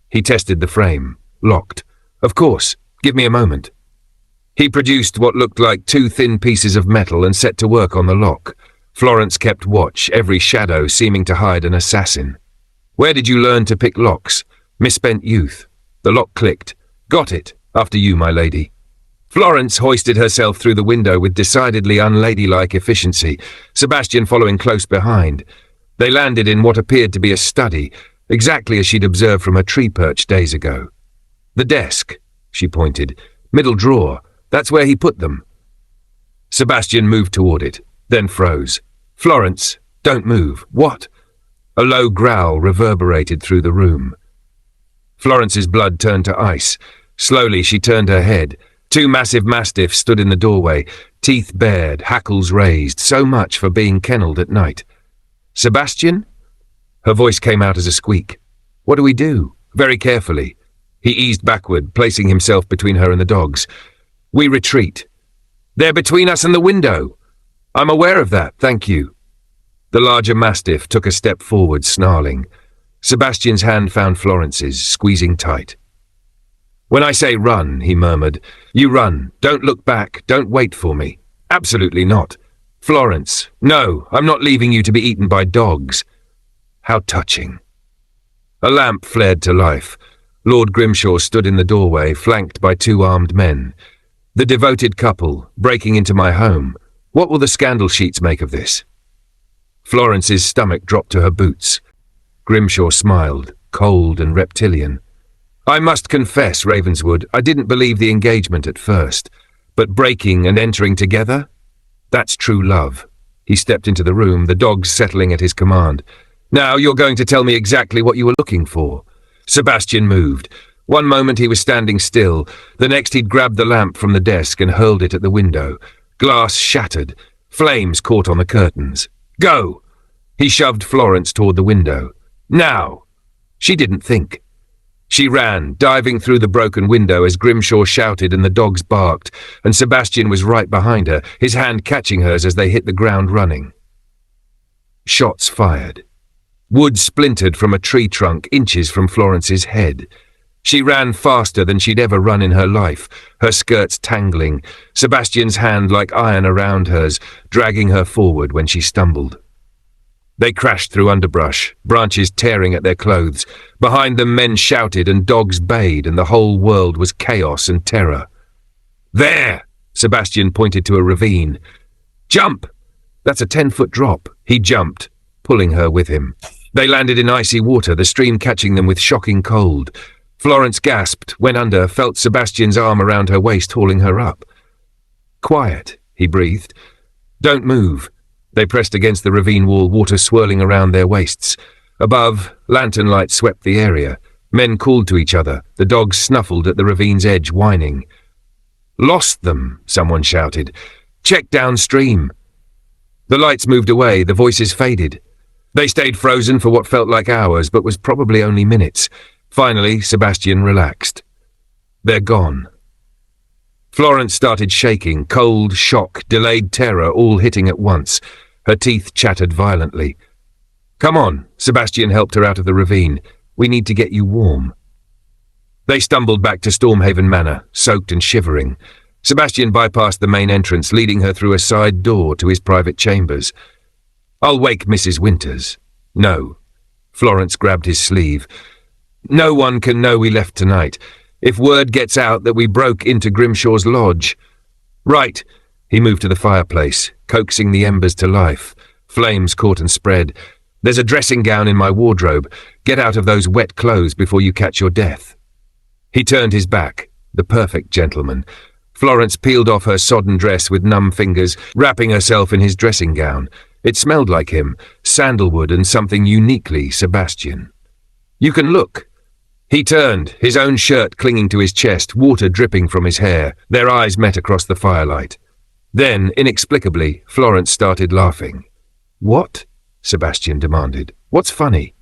He tested the frame. Locked. Of course. Give me a moment. He produced what looked like 2 thin pieces of metal and set to work on the lock. Florence kept watch, every shadow seeming to hide an assassin. Where did you learn to pick locks? Misspent youth. The lock clicked. Got it. After you, my lady. Florence hoisted herself through the window with decidedly unladylike efficiency, Sebastian following close behind. They landed in what appeared to be a study, exactly as she'd observed from her tree perch days ago. The desk, she pointed. Middle drawer. That's where he put them. Sebastian moved toward it, then froze. Florence, don't move. What? A low growl reverberated through the room. Florence's blood turned to ice. Slowly she turned her head. 2 massive mastiffs stood in the doorway, teeth bared, hackles raised, so much for being kennelled at night. Sebastian? Her voice came out as a squeak. What do we do? Very carefully. He eased backward, placing himself between her and the dogs. We retreat. They're between us and the window. I'm aware of that, thank you. The larger mastiff took a step forward, snarling. Sebastian's hand found Florence's, squeezing tight. When I say run, he murmured, you run. Don't look back. Don't wait for me. Absolutely not. Florence, no, I'm not leaving you to be eaten by dogs. How touching. A lamp flared to life. Lord Grimshaw stood in the doorway, flanked by 2 armed men. The devoted couple, breaking into my home. What will the scandal sheets make of this? Florence's stomach dropped to her boots. Grimshaw smiled, cold and reptilian. I must confess, Ravenswood, I didn't believe the engagement at first. But breaking and entering together? That's true love. He stepped into the room, the dogs settling at his command. Now you're going to tell me exactly what you were looking for. Sebastian moved. One moment he was standing still, the next he'd grabbed the lamp from the desk and hurled it at the window. Glass shattered. Flames caught on the curtains. Go! He shoved Florence toward the window. Now! She didn't think. She ran, diving through the broken window as Grimshaw shouted and the dogs barked, and Sebastian was right behind her, his hand catching hers as they hit the ground running. Shots fired. Wood splintered from a tree trunk inches from Florence's head. She ran faster than she'd ever run in her life, her skirts tangling, Sebastian's hand like iron around hers, dragging her forward when she stumbled. They crashed through underbrush, branches tearing at their clothes. Behind them men shouted and dogs bayed, and the whole world was chaos and terror. There! Sebastian pointed to a ravine. Jump! That's a 10-foot drop. He jumped, pulling her with him. They landed in icy water, the stream catching them with shocking cold. Florence gasped, went under, felt Sebastian's arm around her waist, hauling her up. Quiet, he breathed. Don't move. They pressed against the ravine wall, water swirling around their waists. Above, lantern lights swept the area. Men called to each other. The dogs snuffled at the ravine's edge, whining. Lost them, someone shouted. Check downstream. The lights moved away, the voices faded. They stayed frozen for what felt like hours, but was probably only minutes. Finally, Sebastian relaxed. They're gone. Florence started shaking, cold, shock, delayed terror all hitting at once. Her teeth chattered violently. Come on, Sebastian helped her out of the ravine. We need to get you warm. They stumbled back to Stormhaven Manor, soaked and shivering. Sebastian bypassed the main entrance, leading her through a side door to his private chambers. I'll wake Mrs. Winters. No. Florence grabbed his sleeve. No one can know we left tonight. If word gets out that we broke into Grimshaw's lodge. Right. He moved to the fireplace, coaxing the embers to life. Flames caught and spread. There's a dressing gown in my wardrobe. Get out of those wet clothes before you catch your death. He turned his back, the perfect gentleman. Florence peeled off her sodden dress with numb fingers, wrapping herself in his dressing gown. It smelled like him, sandalwood and something uniquely Sebastian. You can look. He turned, his own shirt clinging to his chest, water dripping from his hair. Their eyes met across the firelight. Then, inexplicably, Florence started laughing. What? Sebastian demanded. What's funny?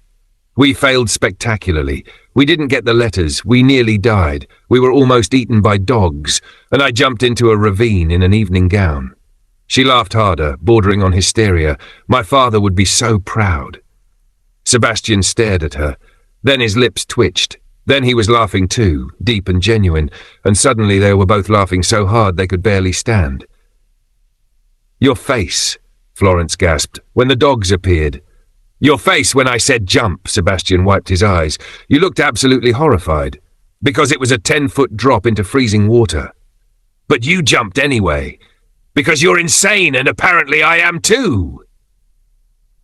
We failed spectacularly. We didn't get the letters. We nearly died. We were almost eaten by dogs, and I jumped into a ravine in an evening gown. She laughed harder, bordering on hysteria. My father would be so proud. Sebastian stared at her. Then his lips twitched. Then he was laughing too, deep and genuine, and suddenly they were both laughing so hard they could barely stand. "Your face," Florence gasped, "when the dogs appeared." "Your face when I said jump," Sebastian wiped his eyes. "You looked absolutely horrified, because it was a 10-foot drop into freezing water. But you jumped anyway, because you're insane and apparently I am too."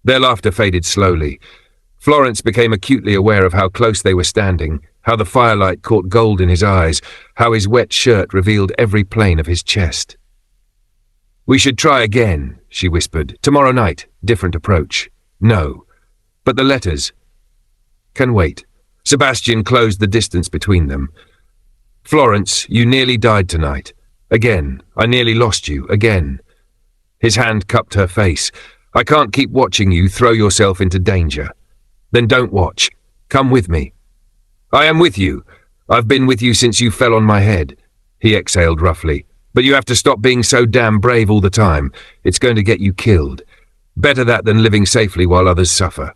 Their laughter faded slowly. Florence became acutely aware of how close they were standing, how the firelight caught gold in his eyes, how his wet shirt revealed every plane of his chest. "We should try again," she whispered. "Tomorrow night, different approach." "No. But the letters can wait." Sebastian closed the distance between them. "Florence, you nearly died tonight. Again. I nearly lost you. Again." His hand cupped her face. "I can't keep watching you throw yourself into danger." "Then don't watch. Come with me." "I am with you. I've been with you since you fell on my head." He exhaled roughly. "But you have to stop being so damn brave all the time. It's going to get you killed. Better that than living safely while others suffer."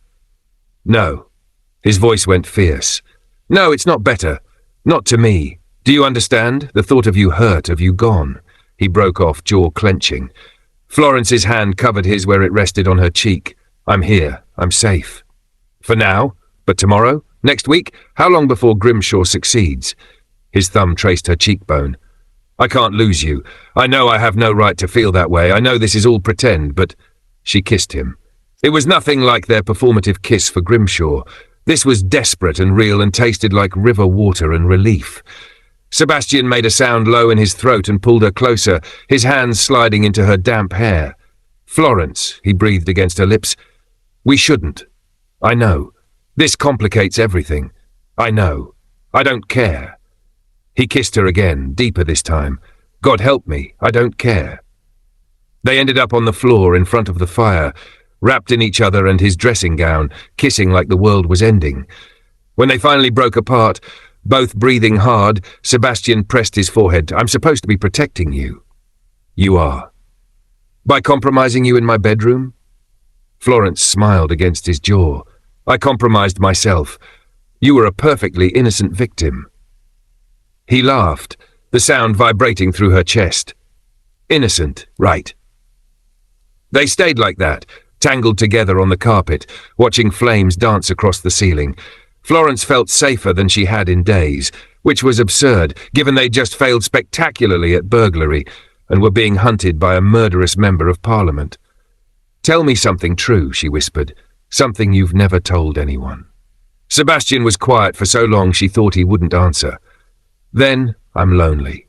"No." His voice went fierce. "No, it's not better. Not to me. Do you understand? The thought of you hurt, of you gone." He broke off, jaw clenching. Florence's hand covered his where it rested on her cheek. "I'm here. I'm safe. For now. But tomorrow? Next week? How long before Grimshaw succeeds?" His thumb traced her cheekbone. "I can't lose you. I know I have no right to feel that way. I know this is all pretend, but—" She kissed him. It was nothing like their performative kiss for Grimshaw. This was desperate and real and tasted like river water and relief. Sebastian made a sound low in his throat and pulled her closer, his hands sliding into her damp hair. "Florence," he breathed against her lips. "We shouldn't. I know. This complicates everything. I know. I don't care." He kissed her again, deeper this time. "God help me, I don't care." They ended up on the floor in front of the fire, wrapped in each other and his dressing gown, kissing like the world was ending. When they finally broke apart, both breathing hard, Sebastian pressed his forehead. "I'm supposed to be protecting you." "You are." "By compromising you in my bedroom?" Florence smiled against his jaw. "I compromised myself. You were a perfectly innocent victim." He laughed, the sound vibrating through her chest. "Innocent, right." They stayed like that, tangled together on the carpet, watching flames dance across the ceiling. Florence felt safer than she had in days, which was absurd, given they'd just failed spectacularly at burglary and were being hunted by a murderous member of Parliament. "Tell me something true," she whispered, "something you've never told anyone." Sebastian was quiet for so long she thought he wouldn't answer. "Then I'm lonely."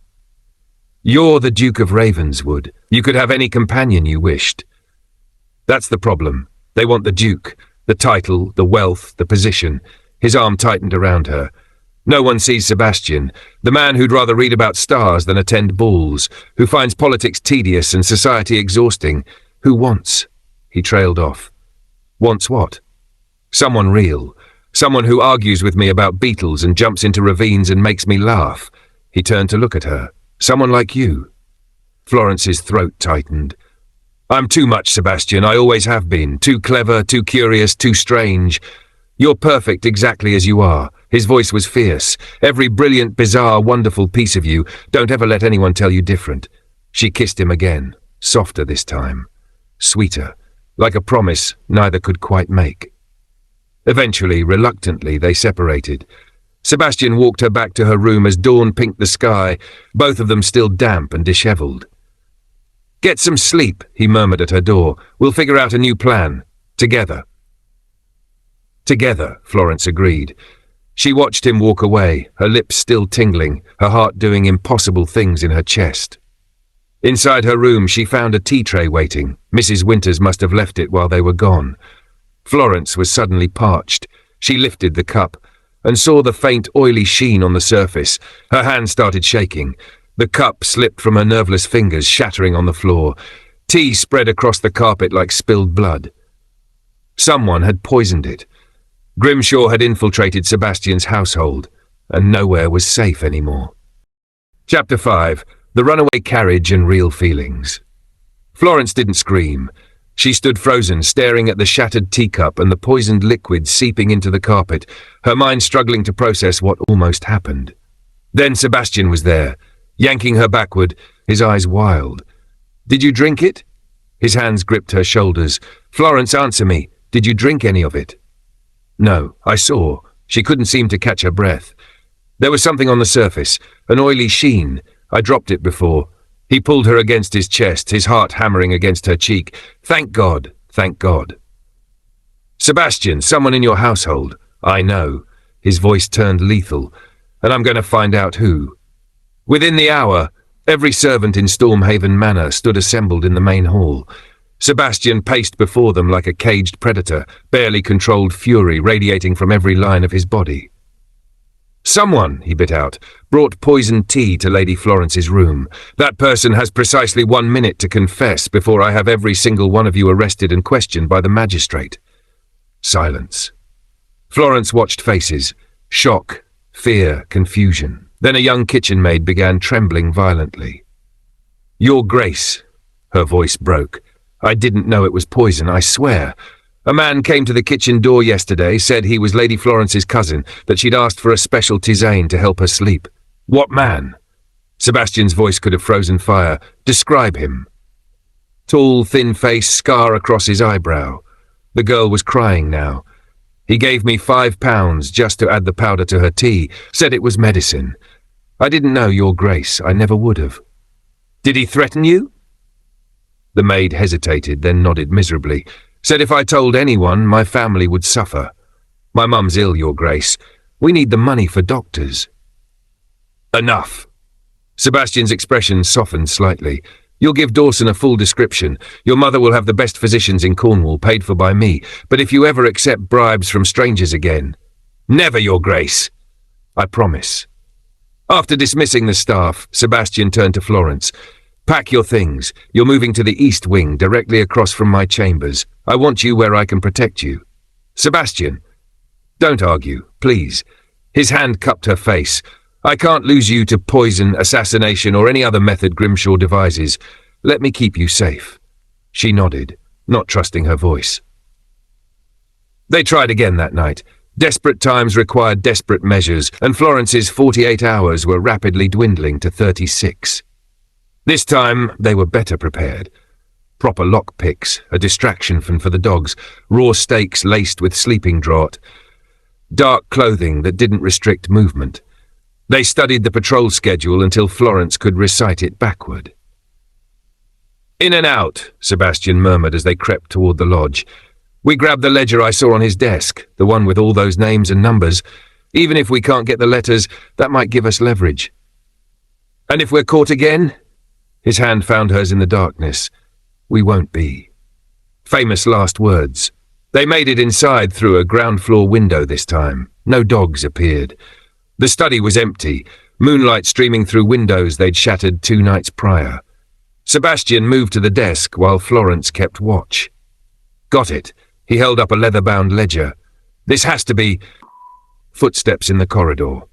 "You're the Duke of Ravenswood. You could have any companion you wished." "That's the problem. They want the Duke, the title, the wealth, the position." His arm tightened around her. "No one sees Sebastian, the man who'd rather read about stars than attend balls, who finds politics tedious and society exhausting, who wants—" He trailed off. "Wants what?" "Someone real. Someone who argues with me about beetles and jumps into ravines and makes me laugh." He turned to look at her. "Someone like you." Florence's throat tightened. "I'm too much, Sebastian. I always have been. Too clever, too curious, too strange. You're perfect exactly as you are." His voice was fierce. "Every brilliant, bizarre, wonderful piece of you. Don't ever let anyone tell you different." She kissed him again, softer this time. Sweeter, like a promise neither could quite make. Eventually, reluctantly, they separated. Sebastian walked her back to her room as dawn pinked the sky, both of them still damp and dishevelled. "Get some sleep," he murmured at her door. "We'll figure out a new plan. Together." "Together," Florence agreed. She watched him walk away, her lips still tingling, her heart doing impossible things in her chest. Inside her room, she found a tea tray waiting. Mrs. Winters must have left it while they were gone. Florence was suddenly parched. She lifted the cup and saw the faint, oily sheen on the surface. Her hand started shaking. The cup slipped from her nerveless fingers, shattering on the floor. Tea spread across the carpet like spilled blood. Someone had poisoned it. Grimshaw had infiltrated Sebastian's household, and nowhere was safe anymore. Chapter 5. The Runaway Carriage and Real Feelings. Florence didn't scream. She stood frozen, staring at the shattered teacup and the poisoned liquid seeping into the carpet, her mind struggling to process what almost happened. Then Sebastian was there, yanking her backward, his eyes wild. "Did you drink it?" His hands gripped her shoulders. "Florence, answer me. Did you drink any of it?" "No, I saw." She couldn't seem to catch her breath. "There was something on the surface, an oily sheen. I dropped it before." He pulled her against his chest, his heart hammering against her cheek. "Thank God, thank God." "Sebastian, someone in your household." "I know." His voice turned lethal. "And I'm going to find out who." Within the hour, every servant in Stormhaven Manor stood assembled in the main hall. Sebastian paced before them like a caged predator, barely controlled fury radiating from every line of his body. "Someone," he bit out, "brought poisoned tea to Lady Florence's room. That person has precisely 1 minute to confess before I have every single one of you arrested and questioned by the magistrate." Silence. Florence watched faces. Shock, fear, confusion. Then a young kitchen maid began trembling violently. "Your Grace," her voice broke. "I didn't know it was poison, I swear. A man came to the kitchen door yesterday, said he was Lady Florence's cousin, that she'd asked for a special tisane to help her sleep." "What man?" Sebastian's voice could have frozen fire. "Describe him." Tall, thin face, scar across his eyebrow. The girl was crying now. "He gave me £5 just to add the powder to her tea, said it was medicine. I didn't know, Your Grace, I never would have." "Did he threaten you?" The maid hesitated, then nodded miserably. "Said if I told anyone, my family would suffer. My mum's ill, Your Grace. We need the money for doctors." "Enough." Sebastian's expression softened slightly. "You'll give Dawson a full description. Your mother will have the best physicians in Cornwall, paid for by me. But if you ever accept bribes from strangers again—" "Never, Your Grace." "I promise." After dismissing the staff, Sebastian turned to Florence. "Pack your things. You're moving to the East Wing, directly across from my chambers. I want you where I can protect you." "Sebastian." "Don't argue, please." His hand cupped her face. "I can't lose you to poison, assassination, or any other method Grimshaw devises. Let me keep you safe." She nodded, not trusting her voice. They tried again that night. Desperate times required desperate measures, and Florence's 48 hours were rapidly dwindling to 36. This time, they were better prepared. Proper lockpicks, a distraction for the dogs, raw steaks laced with sleeping draught, dark clothing that didn't restrict movement. They studied the patrol schedule until Florence could recite it backward. "In and out," Sebastian murmured as they crept toward the lodge. "We grabbed the ledger I saw on his desk, the one with all those names and numbers. Even if we can't get the letters, that might give us leverage." "And if we're caught again?" His hand found hers in the darkness. "We won't be." Famous last words. They made it inside through a ground-floor window this time. No dogs appeared. The study was empty, moonlight streaming through windows they'd shattered 2 nights prior. Sebastian moved to the desk while Florence kept watch. "Got it." He held up a leather-bound ledger. "This has to be—" Footsteps in the corridor.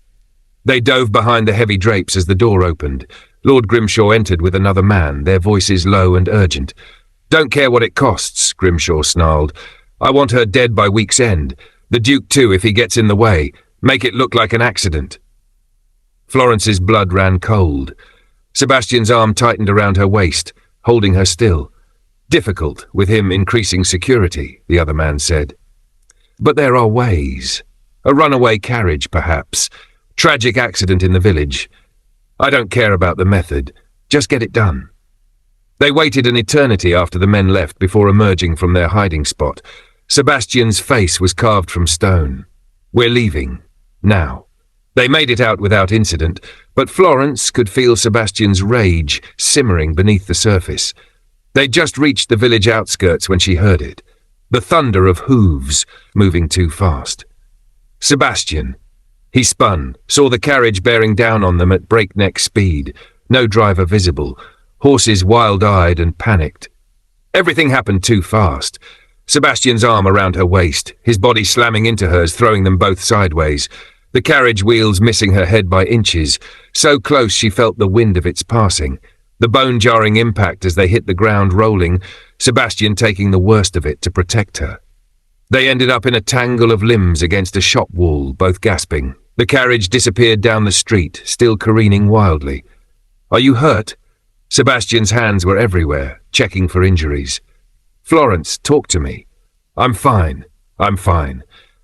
They dove behind the heavy drapes as the door opened. Lord Grimshaw entered with another man, their voices low and urgent. "Don't care what it costs," Grimshaw snarled. "I want her dead by week's end. The Duke too, if he gets in the way. Make it look like an accident." Florence's blood ran cold. Sebastian's arm tightened around her waist, holding her still. "Difficult, with him increasing security," the other man said. "But there are ways. A runaway carriage, perhaps. Tragic accident in the village. I don't care about the method. Just get it done." They waited an eternity after the men left before emerging from their hiding spot. Sebastian's face was carved from stone. "We're leaving. Now." They made it out without incident, but Florence could feel Sebastian's rage simmering beneath the surface. They'd just reached the village outskirts when she heard it. The thunder of hooves moving too fast. "Sebastian." He spun, saw the carriage bearing down on them at breakneck speed. No driver visible. Horses wild-eyed and panicked. Everything happened too fast. Sebastian's arm around her waist, his body slamming into hers, throwing them both sideways. The carriage wheels missing her head by inches, so close she felt the wind of its passing. The bone-jarring impact as they hit the ground rolling, Sebastian taking the worst of it to protect her. They ended up in a tangle of limbs against a shop wall, both gasping. The carriage disappeared down the street, still careening wildly. "Are you hurt?" Sebastian's hands were everywhere, checking for injuries. "Florence, talk to me." I'm fine.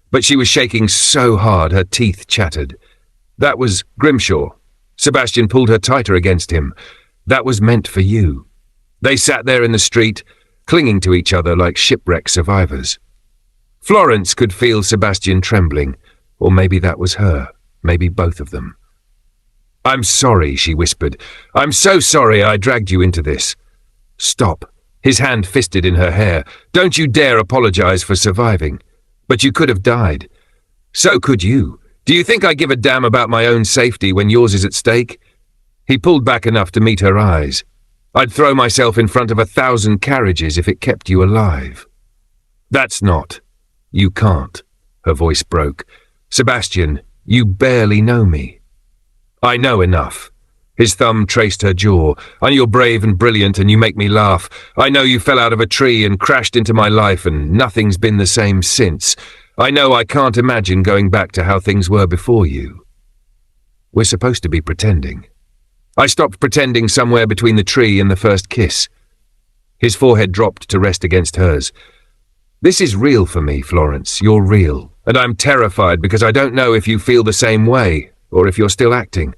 But she was shaking so hard her teeth chattered. "That was Grimshaw." Sebastian pulled her tighter against him. "That was meant for you." They sat there in the street, clinging to each other like shipwreck survivors. Florence could feel Sebastian trembling, or maybe that was her, maybe both of them. "I'm sorry," she whispered. "I'm so sorry I dragged you into this." "Stop." His hand fisted in her hair. "Don't you dare apologize for surviving. But you could have died. So could you. Do you think I give a damn about my own safety when yours is at stake?" He pulled back enough to meet her eyes. "I'd throw myself in front of 1,000 carriages if it kept you alive." "That's not. You can't." Her voice broke. "Sebastian, you barely know me." "I know enough." His thumb traced her jaw. "You're brave and brilliant and you make me laugh. I know you fell out of a tree and crashed into my life and nothing's been the same since. I know I can't imagine going back to how things were before you." "We're supposed to be pretending." "I stopped pretending somewhere between the tree and the first kiss." His forehead dropped to rest against hers. "This is real for me, Florence. You're real. And I'm terrified because I don't know if you feel the same way or if you're still acting."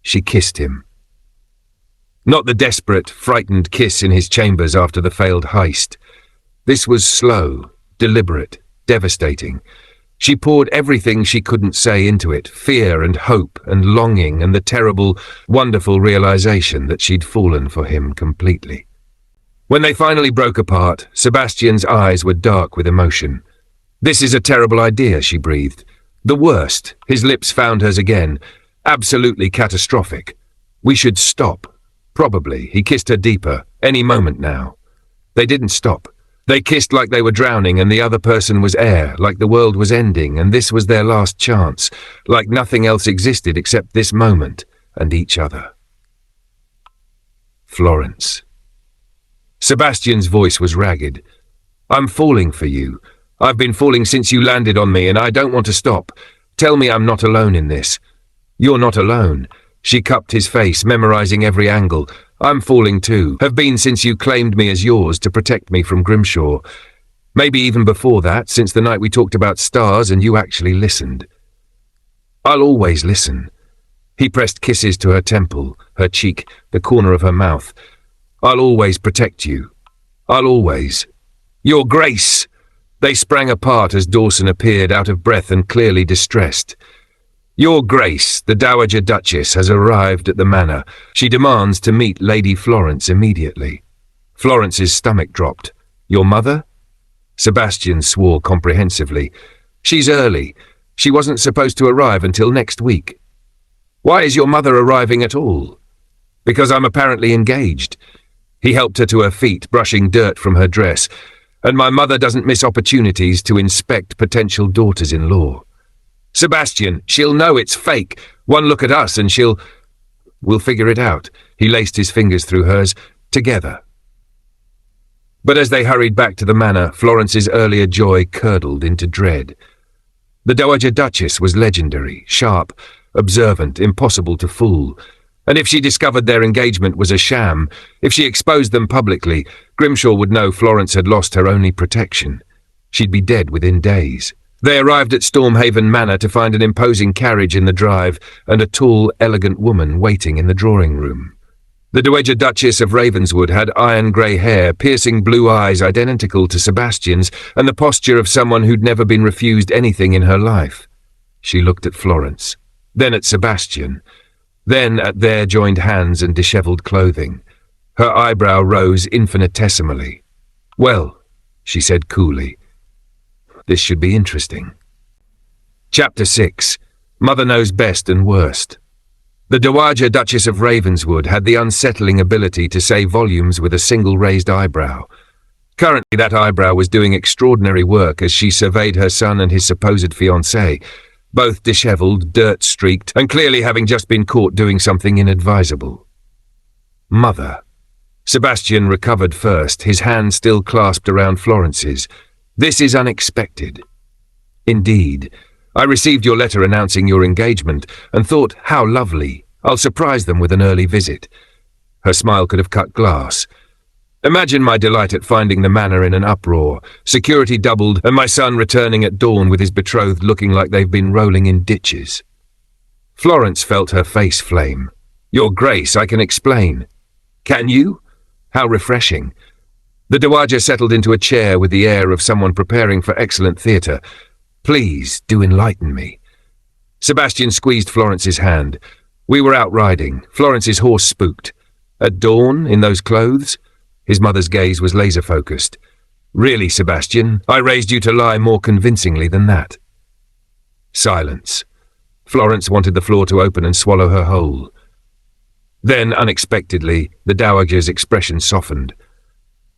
She kissed him. Not the desperate, frightened kiss in his chambers after the failed heist. This was slow, deliberate, devastating. She poured everything she couldn't say into it, fear and hope and longing and the terrible, wonderful realization that she'd fallen for him completely. When they finally broke apart, Sebastian's eyes were dark with emotion. "This is a terrible idea," she breathed. "The worst." His lips found hers again. "Absolutely catastrophic. We should stop." Probably. He kissed her deeper. Any moment now. They didn't stop. They kissed like they were drowning and the other person was air, like the world was ending and this was their last chance, like nothing else existed except this moment and each other. "Florence." Sebastian's voice was ragged. "I'm falling for you. I've been falling since you landed on me and I don't want to stop. Tell me I'm not alone in this." "You're not alone." She cupped his face, memorizing every angle. "I'm falling too. Have been since you claimed me as yours to protect me from Grimshaw. Maybe even before that, since the night we talked about stars and you actually listened." "I'll always listen." He pressed kisses to her temple, her cheek, the corner of her mouth. "I'll always protect you. I'll always." "Your Grace!" They sprang apart as Dawson appeared, out of breath and clearly distressed. "Your Grace, the Dowager Duchess, has arrived at the manor. She demands to meet Lady Florence immediately." Florence's stomach dropped. "Your mother?" Sebastian swore comprehensively. "She's early. She wasn't supposed to arrive until next week." "Why is your mother arriving at all?" "Because I'm apparently engaged." He helped her to her feet, brushing dirt from her dress. "And my mother doesn't miss opportunities to inspect potential daughters-in-law." "Sebastian, she'll know it's fake. One look at us and she'll—" "We'll figure it out." He laced his fingers through hers. "Together." But as they hurried back to the manor, Florence's earlier joy curdled into dread. The Dowager Duchess was legendary, sharp, observant, impossible to fool. And if she discovered their engagement was a sham, if she exposed them publicly, Grimshaw would know Florence had lost her only protection. She'd be dead within days. They arrived at Stormhaven Manor to find an imposing carriage in the drive and a tall, elegant woman waiting in the drawing room. The Dowager Duchess of Ravenswood had iron-grey hair, piercing blue eyes identical to Sebastian's, and the posture of someone who'd never been refused anything in her life. She looked at Florence, then at Sebastian, then at their joined hands and dishevelled clothing. Her eyebrow rose infinitesimally. "Well," she said coolly, "this should be interesting." Chapter 6. Mother Knows Best and Worst. The Dowager Duchess of Ravenswood had the unsettling ability to say volumes with a single raised eyebrow. Currently that eyebrow was doing extraordinary work as she surveyed her son and his supposed fiancée, both dishevelled, dirt-streaked, and clearly having just been caught doing something inadvisable. Mother. Sebastian recovered first, his hand still clasped around Florence's. This is unexpected. Indeed. I received your letter announcing your engagement and thought, how lovely. I'll surprise them with an early visit. Her smile could have cut glass. Imagine my delight at finding the manor in an uproar, security doubled, and my son returning at dawn with his betrothed looking like they've been rolling in ditches. Florence felt her face flame. Your Grace, I can explain. Can you? How refreshing. The Dowager settled into a chair with the air of someone preparing for excellent theatre. Please, do enlighten me. Sebastian squeezed Florence's hand. We were out riding. Florence's horse spooked. At dawn, in those clothes? His mother's gaze was laser-focused. Really, Sebastian, I raised you to lie more convincingly than that. Silence. Florence wanted the floor to open and swallow her whole. Then, unexpectedly, the Dowager's expression softened.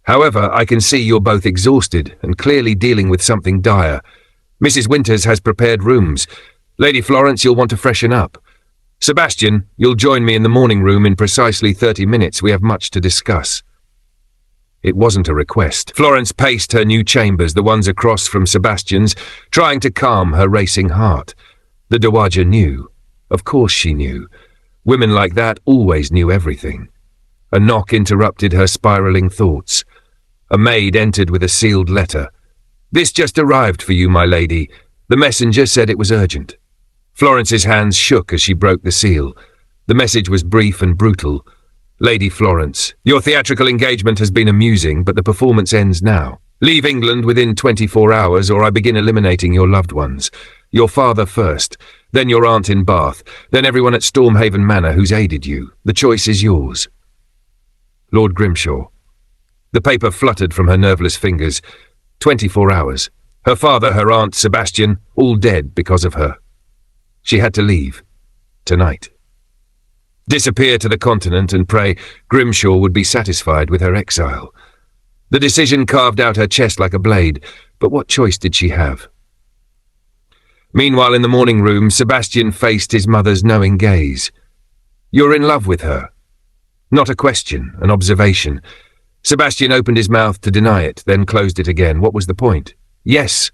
However, I can see you're both exhausted and clearly dealing with something dire. Mrs. Winters has prepared rooms. Lady Florence, you'll want to freshen up. Sebastian, you'll join me in the morning room in precisely 30 minutes. We have much to discuss. It wasn't a request. Florence paced her new chambers, the ones across from Sebastian's, trying to calm her racing heart. The Dowager knew. Of course she knew. Women like that always knew everything. A knock interrupted her spiraling thoughts. A maid entered with a sealed letter. This just arrived for you, my lady. The messenger said it was urgent. Florence's hands shook as she broke the seal. The message was brief and brutal. Lady Florence, your theatrical engagement has been amusing, but the performance ends now. Leave England within 24 hours, or I begin eliminating your loved ones. Your father first, then your aunt in Bath, then everyone at Stormhaven Manor who's aided you. The choice is yours. Lord Grimshaw. The paper fluttered from her nerveless fingers. 24 hours. Her father, her aunt, Sebastian, all dead because of her. She had to leave. Tonight. Disappear to the continent and pray Grimshaw would be satisfied with her exile. The decision carved out her chest like a blade, but what choice did she have? Meanwhile, in the morning room, Sebastian faced his mother's knowing gaze. You're in love with her. Not a question, an observation. Sebastian opened his mouth to deny it, then closed it again. What was the point? Yes.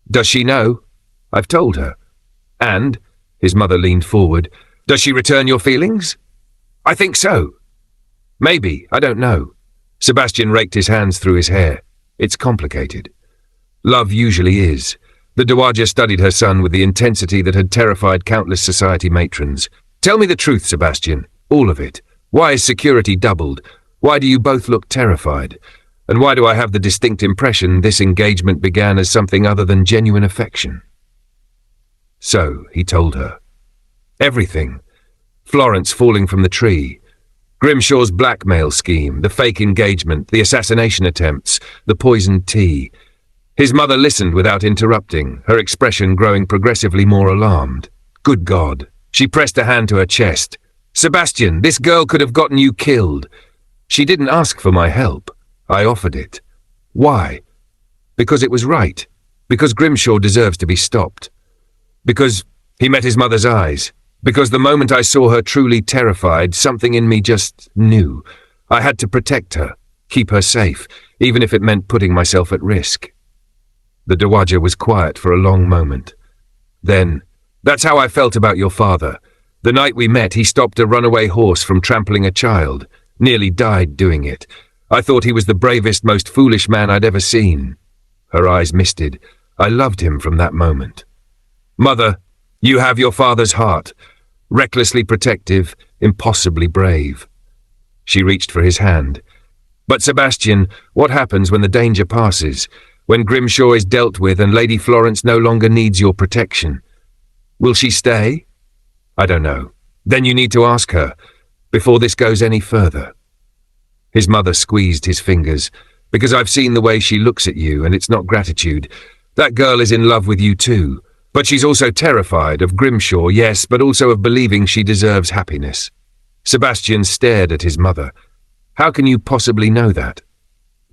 Does she know? I've told her. And, his mother leaned forward, does she return your feelings? I think so. Maybe, I don't know. Sebastian raked his hands through his hair. It's complicated. Love usually is. The Dowager studied her son with the intensity that had terrified countless society matrons. Tell me the truth, Sebastian. All of it. Why is security doubled? Why do you both look terrified? And why do I have the distinct impression this engagement began as something other than genuine affection? So, he told her. Everything. Florence falling from the tree. Grimshaw's blackmail scheme, the fake engagement, the assassination attempts, the poisoned tea. His mother listened without interrupting, her expression growing progressively more alarmed. Good God. She pressed a hand to her chest. Sebastian, this girl could have gotten you killed. She didn't ask for my help. I offered it. Why? Because it was right. Because Grimshaw deserves to be stopped. Because he met his mother's eyes. Because the moment I saw her truly terrified, something in me just knew. I had to protect her, keep her safe, even if it meant putting myself at risk. The Dowager was quiet for a long moment. Then, that's how I felt about your father. The night we met, he stopped a runaway horse from trampling a child, nearly died doing it. I thought he was the bravest, most foolish man I'd ever seen. Her eyes misted. I loved him from that moment. Mother, you have your father's heart. Recklessly protective, impossibly brave. She reached for his hand. But Sebastian, what happens when the danger passes? When Grimshaw is dealt with and Lady Florence no longer needs your protection? Will she stay? I don't know. Then you need to ask her, before this goes any further. His mother squeezed his fingers. Because I've seen the way she looks at you, and it's not gratitude. That girl is in love with you too. But she's also terrified of Grimshaw, yes, but also of believing she deserves happiness. Sebastian stared at his mother. How can you possibly know that?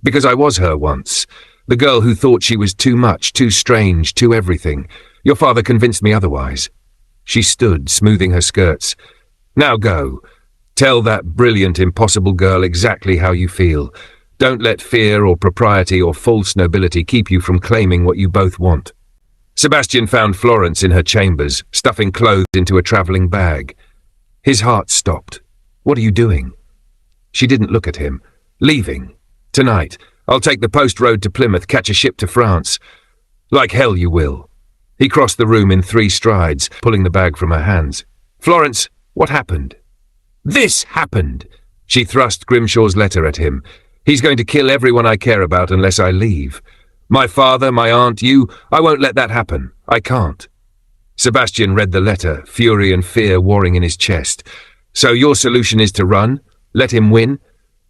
Because I was her once. The girl who thought she was too much, too strange, too everything. Your father convinced me otherwise. She stood, smoothing her skirts. Now go. Tell that brilliant, impossible girl exactly how you feel. Don't let fear or propriety or false nobility keep you from claiming what you both want. Sebastian found Florence in her chambers, stuffing clothes into a travelling bag. His heart stopped. What are you doing? She didn't look at him. Leaving. Tonight. I'll take the post road to Plymouth, catch a ship to France. Like hell you will. He crossed the room in 3 strides, pulling the bag from her hands. Florence, what happened? This happened. She thrust Grimshaw's letter at him. He's going to kill everyone I care about unless I leave. My father, my aunt, you, I won't let that happen. I can't. Sebastian read the letter, fury and fear warring in his chest. So your solution is to run? Let him win?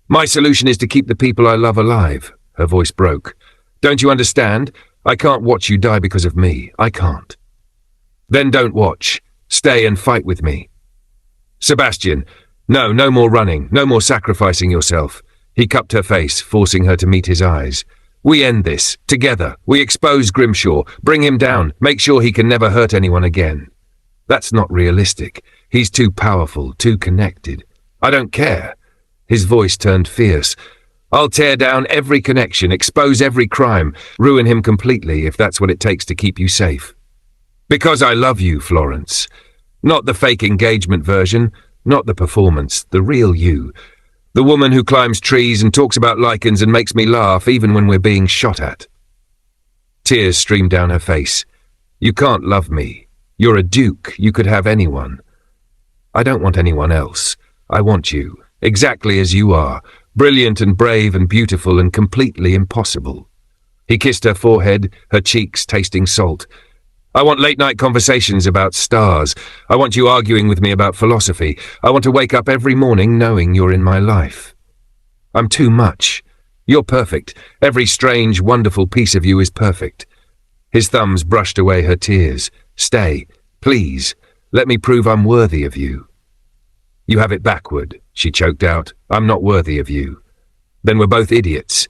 My solution is to keep the people I love alive. Her voice broke. Don't you understand? I can't watch you die because of me. I can't. Then don't watch. Stay and fight with me. Sebastian, no more running, no more sacrificing yourself. He cupped her face, forcing her to meet his eyes. We end this, together. We expose Grimshaw, bring him down, make sure he can never hurt anyone again. That's not realistic. He's too powerful, too connected. I don't care. His voice turned fierce. I'll tear down every connection, expose every crime, ruin him completely if that's what it takes to keep you safe. Because I love you, Florence. Not the fake engagement version, not the performance, the real you. The woman who climbs trees and talks about lichens and makes me laugh even when we're being shot at. Tears streamed down her face. You can't love me. You're a duke. You could have anyone. I don't want anyone else. I want you, exactly as you are, brilliant and brave and beautiful and completely impossible. He kissed her forehead, her cheeks tasting salt. I want late-night conversations about stars. I want you arguing with me about philosophy. I want to wake up every morning knowing you're in my life. I'm too much. You're perfect. Every strange, wonderful piece of you is perfect. His thumbs brushed away her tears. Stay, please. Let me prove I'm worthy of you. You have it backward, she choked out. I'm not worthy of you. Then we're both idiots.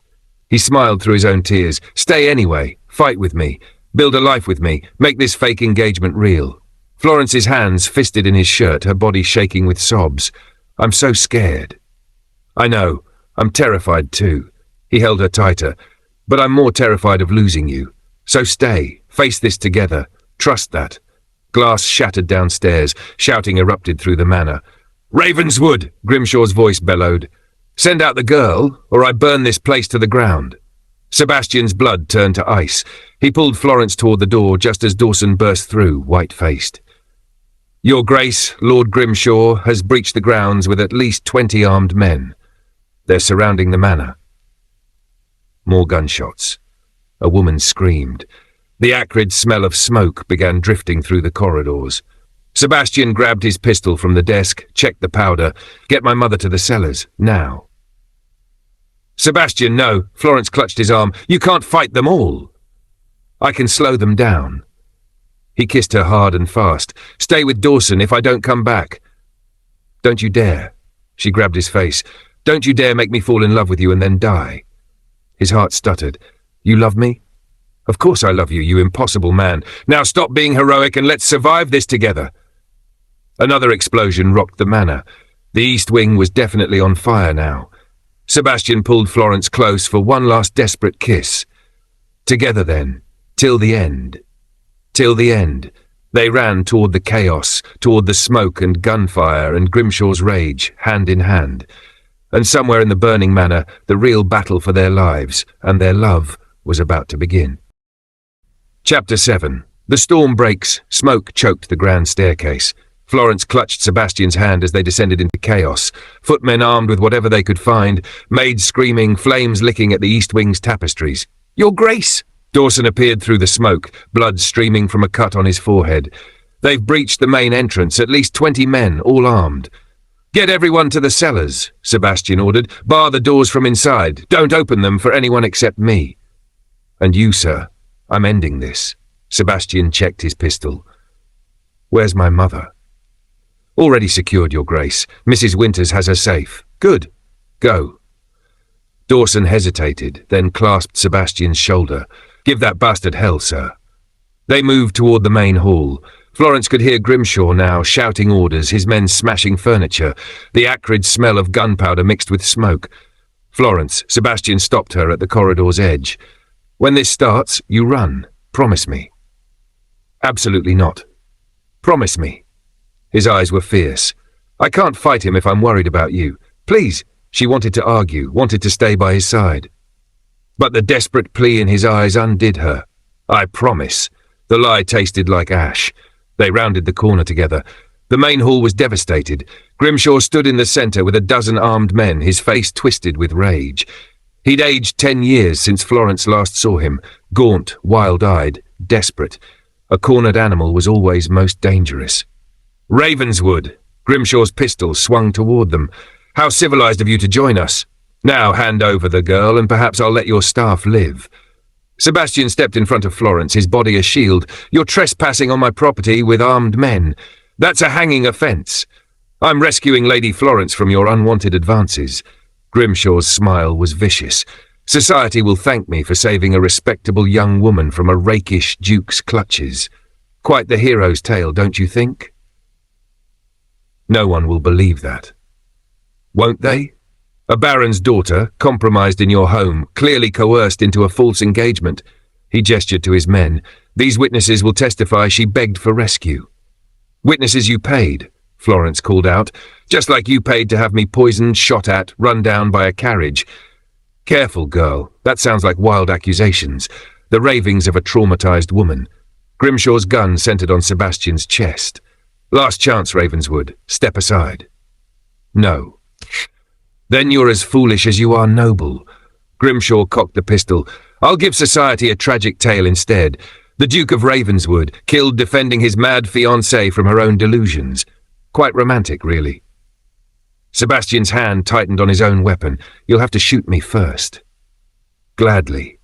He smiled through his own tears. Stay anyway. Fight with me. Build a life with me. Make this fake engagement real. Florence's hands fisted in his shirt, her body shaking with sobs. I'm so scared. I know. I'm terrified too. He held her tighter. But I'm more terrified of losing you. So stay. Face this together. Trust that. Glass shattered downstairs. Shouting erupted through the manor. Ravenswood! Grimshaw's voice bellowed. Send out the girl, or I burn this place to the ground. Sebastian's blood turned to ice. He pulled Florence toward the door just as Dawson burst through, white-faced. Your Grace, Lord Grimshaw, has breached the grounds with at least 20 armed men. They're surrounding the manor. More gunshots. A woman screamed. The acrid smell of smoke began drifting through the corridors. Sebastian grabbed his pistol from the desk, checked the powder. Get my mother to the cellars, now. Sebastian, no. Florence clutched his arm. You can't fight them all. I can slow them down. He kissed her hard and fast. Stay with Dawson if I don't come back. Don't you dare. She grabbed his face. Don't you dare make me fall in love with you and then die. His heart stuttered. You love me? Of course I love you, you impossible man. Now stop being heroic and let's survive this together. Another explosion rocked the manor. The east wing was definitely on fire now. Sebastian pulled Florence close for one last desperate kiss. Together then, till the end. Till the end. They ran toward the chaos, toward the smoke and gunfire and Grimshaw's rage, hand in hand. And somewhere in the burning manor, the real battle for their lives and their love was about to begin. Chapter 7. The storm breaks. Smoke choked the grand staircase. Florence clutched Sebastian's hand as they descended into chaos. Footmen armed with whatever they could find, maids screaming, flames licking at the east wing's tapestries. Your Grace! Dawson appeared through the smoke, blood streaming from a cut on his forehead. They've breached the main entrance, at least 20 men, all armed. Get everyone to the cellars, Sebastian ordered. Bar the doors from inside. Don't open them for anyone except me. And you, sir. I'm ending this. Sebastian checked his pistol. Where's my mother? Already secured, Your Grace. Mrs. Winters has her safe. Good. Go. Dawson hesitated, then clasped Sebastian's shoulder. Give that bastard hell, sir. They moved toward the main hall. Florence could hear Grimshaw now, shouting orders, his men smashing furniture, the acrid smell of gunpowder mixed with smoke. Florence, Sebastian stopped her at the corridor's edge. "When this starts, you run. Promise me." "Absolutely not. Promise me." His eyes were fierce. "I can't fight him if I'm worried about you. Please." She wanted to argue, wanted to stay by his side. But the desperate plea in his eyes undid her. "I promise." The lie tasted like ash. They rounded the corner together. The main hall was devastated. Grimshaw stood in the centre with a dozen armed men, his face twisted with rage. He'd aged 10 years since Florence last saw him, gaunt, wild-eyed, desperate. A cornered animal was always most dangerous. "Ravenswood!" Grimshaw's pistol swung toward them. "How civilized of you to join us. Now hand over the girl, and perhaps I'll let your staff live." Sebastian stepped in front of Florence, his body a shield. "You're trespassing on my property with armed men. That's a hanging offence. I'm rescuing Lady Florence from your unwanted advances." Grimshaw's smile was vicious. "Society will thank me for saving a respectable young woman from a rakish duke's clutches. Quite the hero's tale, don't you think?" "No one will believe that." "Won't they? A baron's daughter, compromised in your home, clearly coerced into a false engagement." He gestured to his men. "These witnesses will testify she begged for rescue." "Witnesses you paid," Florence called out, "just like you paid to have me poisoned, shot at, run down by a carriage." "Careful, girl. That sounds like wild accusations. The ravings of a traumatized woman." Grimshaw's gun centered on Sebastian's chest. "Last chance, Ravenswood. Step aside." "No." "Then you're as foolish as you are noble." Grimshaw cocked the pistol. "I'll give society a tragic tale instead. The Duke of Ravenswood, killed defending his mad fiancée from her own delusions. Quite romantic, really." Sebastian's hand tightened on his own weapon. "You'll have to shoot me first." "Gladly."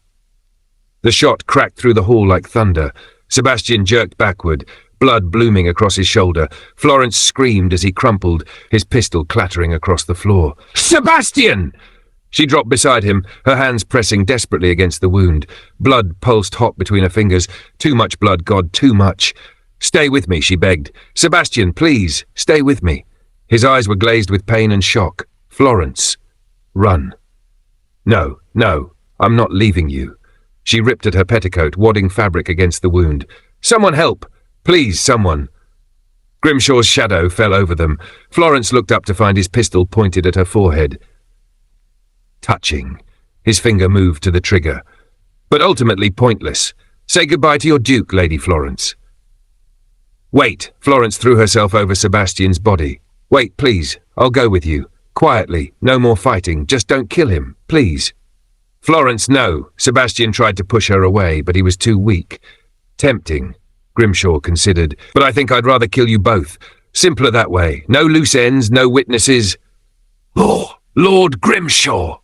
The shot cracked through the hall like thunder. Sebastian jerked backward, blood blooming across his shoulder. Florence screamed as he crumpled, his pistol clattering across the floor. "Sebastian!" She dropped beside him, her hands pressing desperately against the wound. Blood pulsed hot between her fingers. "Too much blood, God, too much." "Stay with me," she begged. "Sebastian, please, stay with me." His eyes were glazed with pain and shock. "Florence, run." "No, no, I'm not leaving you." She ripped at her petticoat, wadding fabric against the wound. "Someone help! Please, someone." Grimshaw's shadow fell over them. Florence looked up to find his pistol pointed at her forehead. Touching. His finger moved to the trigger. But ultimately pointless. "Say goodbye to your duke, Lady Florence." "Wait." Florence threw herself over Sebastian's body. "Wait, please. I'll go with you. Quietly. No more fighting. Just don't kill him, please." "Florence, no." Sebastian tried to push her away, but he was too weak. "Tempting," Grimshaw considered, "but I think I'd rather kill you both. Simpler that way. No loose ends, no witnesses." "Oh, Lord Grimshaw!"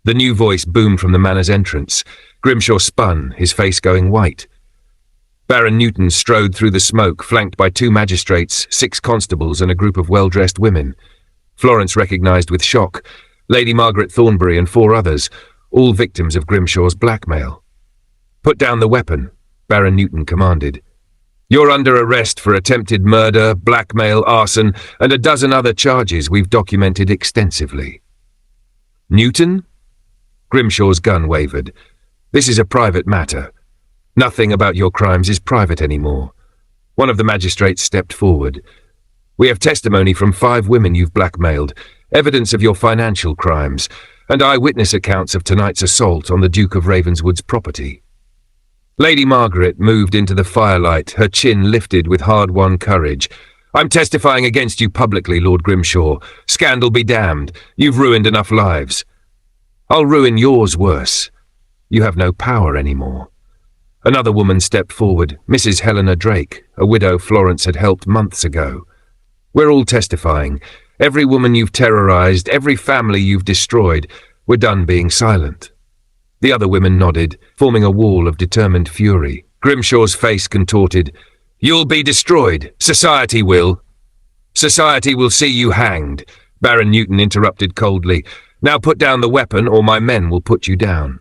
The new voice boomed from the manor's entrance. Grimshaw spun, his face going white. Baron Newton strode through the smoke, flanked by 2 magistrates, 6 constables, and a group of well-dressed women. Florence recognized with shock Lady Margaret Thornbury and 4 others, all victims of Grimshaw's blackmail. "Put down the weapon," Baron Newton commanded. "You're under arrest for attempted murder, blackmail, arson, and a dozen other charges we've documented extensively." "Newton?" Grimshaw's gun wavered. "This is a private matter. Nothing about your crimes is private anymore." One of the magistrates stepped forward. "We have testimony from 5 women you've blackmailed, evidence of your financial crimes, and eyewitness accounts of tonight's assault on the Duke of Ravenswood's property." Lady Margaret moved into the firelight, her chin lifted with hard-won courage. "I'm testifying against you publicly, Lord Grimshaw. Scandal be damned. You've ruined enough lives. I'll ruin yours worse. You have no power anymore." Another woman stepped forward, Mrs. Helena Drake, a widow Florence had helped months ago. "We're all testifying. Every woman you've terrorized, every family you've destroyed. We're done being silent." The other women nodded, forming a wall of determined fury. Grimshaw's face contorted. "You'll be destroyed. Society will." "Society will see you hanged," Baron Newton interrupted coldly. "Now put down the weapon or my men will put you down."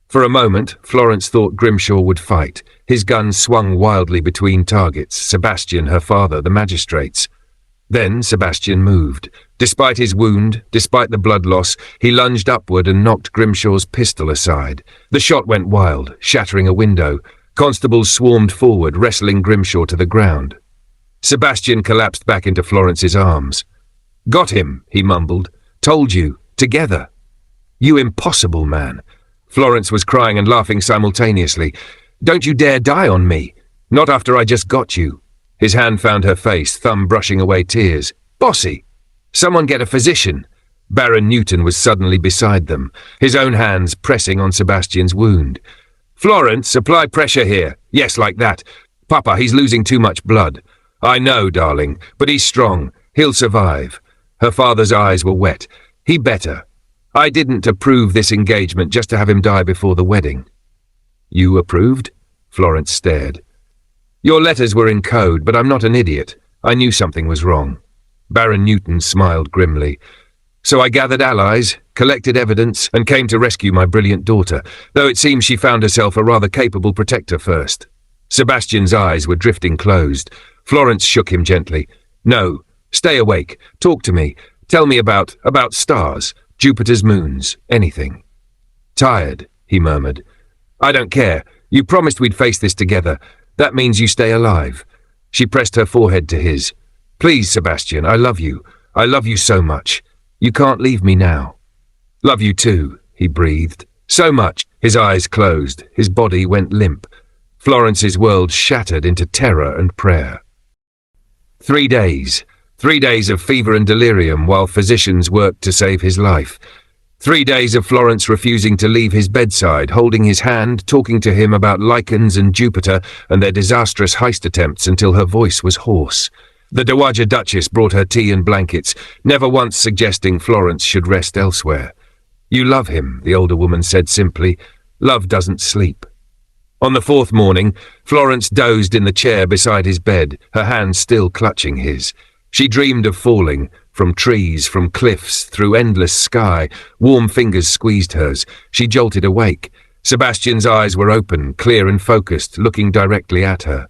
For a moment, Florence thought Grimshaw would fight. His gun swung wildly between targets, Sebastian, her father, the magistrates. Then Sebastian moved. Despite his wound, despite the blood loss, he lunged upward and knocked Grimshaw's pistol aside. The shot went wild, shattering a window. Constables swarmed forward, wrestling Grimshaw to the ground. Sebastian collapsed back into Florence's arms. "Got him," he mumbled. "Told you. Together." "You impossible man." Florence was crying and laughing simultaneously. "Don't you dare die on me. Not after I just got you." His hand found her face, thumb brushing away tears. "Bossy! Someone get a physician." Baron Newton was suddenly beside them, his own hands pressing on Sebastian's wound. "Florence, apply pressure here. Yes, like that. Papa, he's losing too much blood." "I know, darling, but he's strong. He'll survive." Her father's eyes were wet. "He better. I didn't approve this engagement just to have him die before the wedding." "You approved?" Florence stared. "Your letters were in code, but I'm not an idiot. I knew something was wrong." Baron Newton smiled grimly. "So I gathered allies, collected evidence, and came to rescue my brilliant daughter, though it seems she found herself a rather capable protector first." Sebastian's eyes were drifting closed. Florence shook him gently. "No, stay awake. Talk to me. Tell me about stars, Jupiter's moons, anything." "Tired," he murmured. "I don't care. You promised we'd face this together. That means you stay alive." She pressed her forehead to his. "Please, Sebastian, I love you. I love you so much. You can't leave me now." "Love you too," he breathed. "So much." His eyes closed. His body went limp. Florence's world shattered into terror and prayer. 3 days. 3 days of fever and delirium while physicians worked to save his life. 3 days of Florence refusing to leave his bedside, holding his hand, talking to him about lichens and Jupiter and their disastrous heist attempts until her voice was hoarse. The Dowager Duchess brought her tea and blankets, never once suggesting Florence should rest elsewhere. "You love him," the older woman said simply. "Love doesn't sleep." On the 4th morning, Florence dozed in the chair beside his bed, her hand still clutching his. She dreamed of falling, from trees, from cliffs, through endless sky. Warm fingers squeezed hers. She jolted awake. Sebastian's eyes were open, clear and focused, looking directly at her.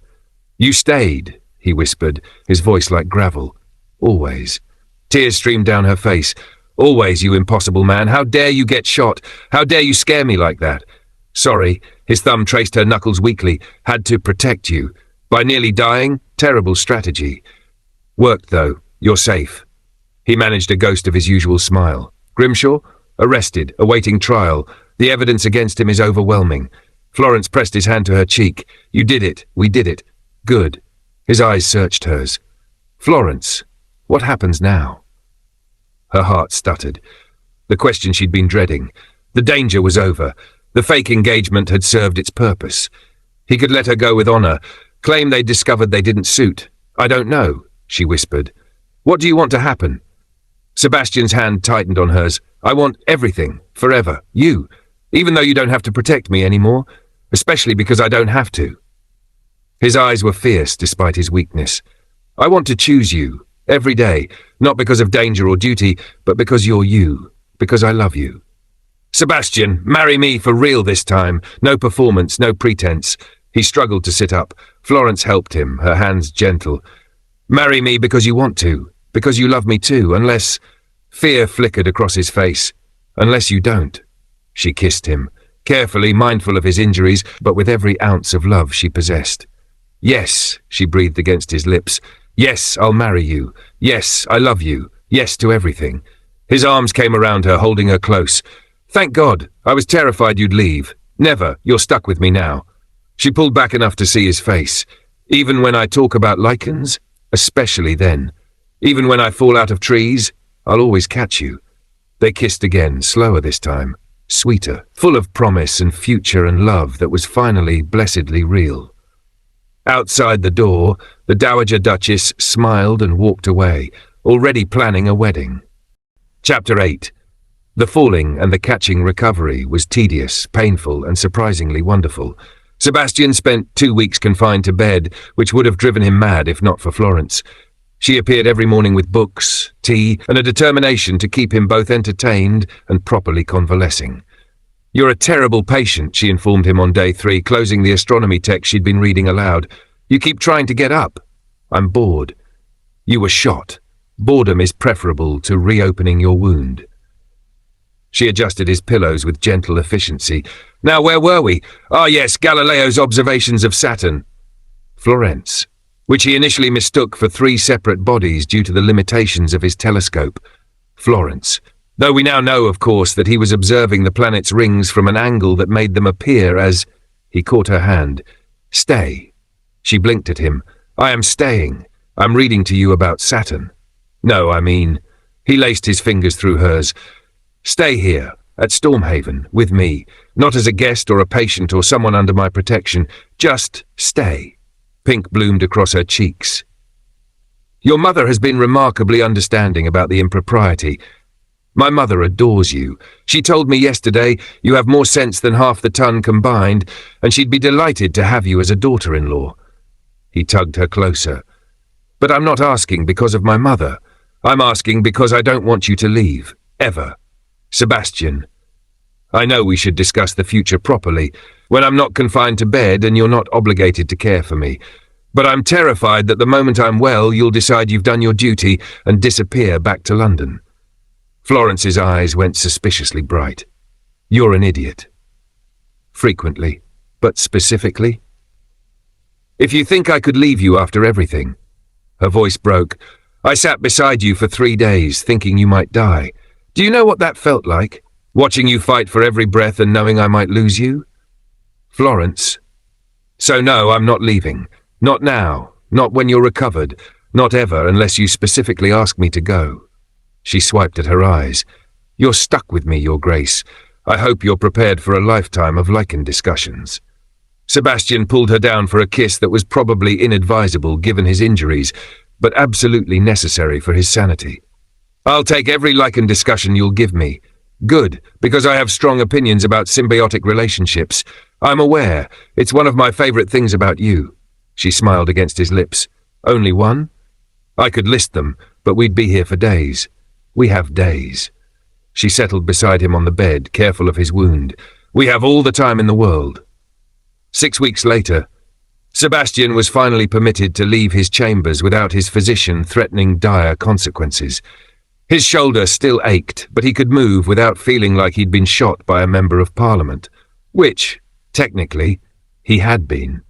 "You stayed," he whispered, his voice like gravel. "Always." Tears streamed down her face. "Always, you impossible man. How dare you get shot? How dare you scare me like that?" "Sorry." His thumb traced her knuckles weakly. "Had to protect you. By nearly dying? Terrible strategy." "Worked, though. You're safe." He managed a ghost of his usual smile. "Grimshaw? Arrested, awaiting trial. The evidence against him is overwhelming." Florence pressed his hand to her cheek. "You did it. We did it. Good." His eyes searched hers. "Florence, what happens now?" Her heart stuttered. The question she'd been dreading. The danger was over. The fake engagement had served its purpose. He could let her go with honor, claim they'd discovered they didn't suit. "I don't know," she whispered. "What do you want to happen?" Sebastian's hand tightened on hers. "I want everything, forever. You. Even though you don't have to protect me anymore. Especially because I don't have to." His eyes were fierce despite his weakness. "I want to choose you, every day, not because of danger or duty, but because you're you, because I love you." "Sebastian, marry me for real this time. No performance, no pretense." He struggled to sit up. Florence helped him, her hands gentle. "Marry me because you want to, because you love me too, unless—" Fear flickered across his face. "Unless you don't." She kissed him, carefully, mindful of his injuries, but with every ounce of love she possessed. "Yes," she breathed against his lips. "Yes, I'll marry you. Yes, I love you. Yes to everything." His arms came around her, holding her close. "Thank God. I was terrified you'd leave. Never. You're stuck with me now." She pulled back enough to see his face. "Even when I talk about lichens? Especially then. Even when I fall out of trees? I'll always catch you." They kissed again, slower this time. Sweeter, full of promise and future and love that was finally blessedly real. Outside the door, the Dowager Duchess smiled and walked away, already planning a wedding. Chapter 8. The falling and the catching recovery was tedious, painful, and surprisingly wonderful. Sebastian spent 2 weeks confined to bed, which would have driven him mad if not for Florence. She appeared every morning with books, tea, and a determination to keep him both entertained and properly convalescing. You're a terrible patient, she informed him on day 3, closing the astronomy text she'd been reading aloud. You keep trying to get up. I'm bored. You were shot. Boredom is preferable to reopening your wound. She adjusted his pillows with gentle efficiency. Now, where were we? Ah, yes, Galileo's observations of Saturn. Florence, which he initially mistook for 3 separate bodies due to the limitations of his telescope. Florence, though we now know, of course, that he was observing the planet's rings from an angle that made them appear as... He caught her hand. Stay. She blinked at him. I am staying. I'm reading to you about Saturn. No, I mean... He laced his fingers through hers. Stay here, at Stormhaven, with me, not as a guest or a patient or someone under my protection. Just stay. Pink bloomed across her cheeks. Your mother has been remarkably understanding about the impropriety. My mother adores you. She told me yesterday you have more sense than half the ton combined, and she'd be delighted to have you as a daughter-in-law. He tugged her closer. But I'm not asking because of my mother. I'm asking because I don't want you to leave, ever. Sebastian, I know we should discuss the future properly, when I'm not confined to bed and you're not obligated to care for me. But I'm terrified that the moment I'm well, you'll decide you've done your duty and disappear back to London. Florence's eyes went suspiciously bright. You're an idiot. Frequently, but specifically? If you think I could leave you after everything. Her voice broke. I sat beside you for 3 days, thinking you might die. Do you know what that felt like? Watching you fight for every breath and knowing I might lose you? Florence. So no, I'm not leaving. Not now. Not when you're recovered. Not ever, unless you specifically ask me to go. She swiped at her eyes. You're stuck with me, Your Grace. I hope you're prepared for a lifetime of lichen discussions. Sebastian pulled her down for a kiss that was probably inadvisable given his injuries, but absolutely necessary for his sanity. I'll take every lichen discussion you'll give me. Good, because I have strong opinions about symbiotic relationships. I'm aware. It's one of my favorite things about you. She smiled against his lips. Only one? I could list them, but we'd be here for days. We have days. She settled beside him on the bed, careful of his wound. We have all the time in the world. 6 weeks later, Sebastian was finally permitted to leave his chambers without his physician threatening dire consequences. His shoulder still ached, but he could move without feeling like he'd been shot by a member of Parliament, which, technically, he had been.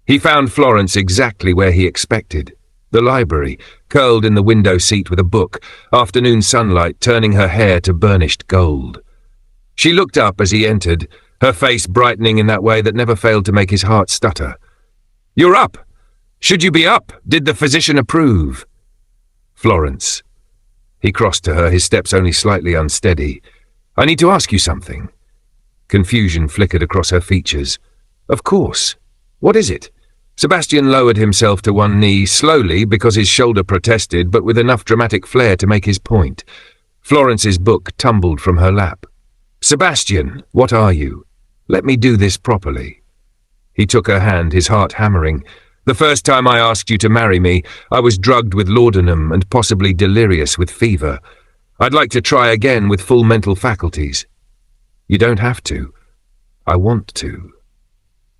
He found Florence exactly where he expected, the library, curled in the window seat with a book, afternoon sunlight turning her hair to burnished gold. She looked up as he entered, her face brightening in that way that never failed to make his heart stutter. You're up! Should you be up? Did the physician approve? Florence. He crossed to her, his steps only slightly unsteady. I need to ask you something. Confusion flickered across her features. Of course. What is it? Sebastian lowered himself to one knee, slowly because his shoulder protested, but with enough dramatic flair to make his point. Florence's book tumbled from her lap. Sebastian, what are you? Let me do this properly. He took her hand, his heart hammering. The first time I asked you to marry me, I was drugged with laudanum and possibly delirious with fever. I'd like to try again with full mental faculties. You don't have to. I want to.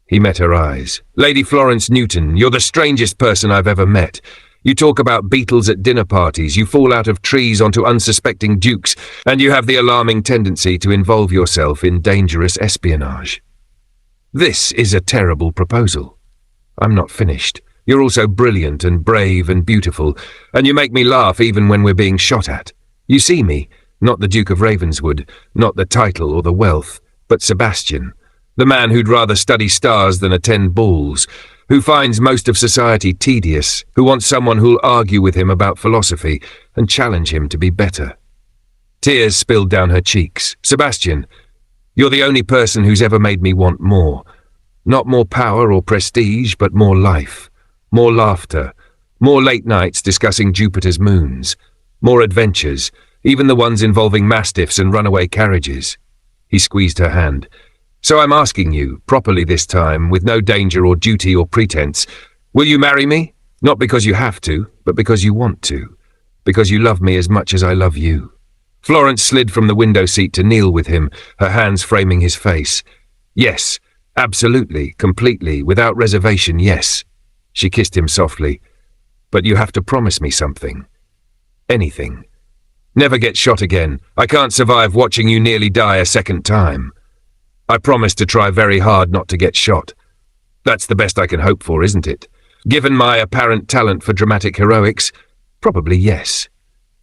He met her eyes. Lady Florence Newton, you're the strangest person I've ever met. You talk about beetles at dinner parties, you fall out of trees onto unsuspecting dukes, and you have the alarming tendency to involve yourself in dangerous espionage. This is a terrible proposal. I'm not finished. You're also brilliant and brave and beautiful, and you make me laugh even when we're being shot at. You see me, not the Duke of Ravenswood, not the title or the wealth, but Sebastian, the man who'd rather study stars than attend balls, who finds most of society tedious, who wants someone who'll argue with him about philosophy and challenge him to be better. Tears spilled down her cheeks. Sebastian, you're the only person who's ever made me want more. Not more power or prestige, but more life, more laughter, more late nights discussing Jupiter's moons, more adventures, even the ones involving mastiffs and runaway carriages. He squeezed her hand. So I'm asking you, properly this time, with no danger or duty or pretense, will you marry me? Not because you have to, but because you want to. Because you love me as much as I love you. Florence slid from the window seat to kneel with him, her hands framing his face. Yes, absolutely, completely, without reservation, yes. She kissed him softly. But you have to promise me something. Anything. Never get shot again. I can't survive watching you nearly die a second time. I promise to try very hard not to get shot. That's the best I can hope for, isn't it? Given my apparent talent for dramatic heroics, probably yes.